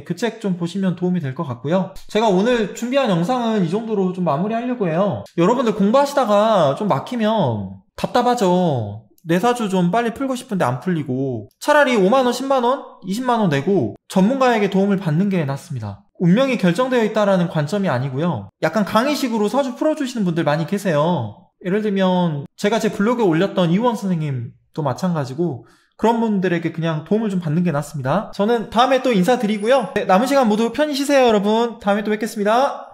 그 책 좀 보시면 도움이 될 것 같고요. 제가 오늘 준비한 영상은 이 정도로 좀 마무리하려고 해요. 여러분들 공부하시다가 좀 막히면 답답하죠. 내 사주 좀 빨리 풀고 싶은데 안 풀리고 차라리 5만원, 10만원, 20만원 내고 전문가에게 도움을 받는 게 낫습니다. 운명이 결정되어 있다라는 관점이 아니고요. 약간 강의식으로 사주 풀어주시는 분들 많이 계세요. 예를 들면 제가 제 블로그에 올렸던 이우원 선생님도 또 마찬가지고 그런 분들에게 그냥 도움을 좀 받는 게 낫습니다. 저는 다음에 또 인사드리고요. 네, 남은 시간 모두 편히 쉬세요, 여러분. 다음에 또 뵙겠습니다.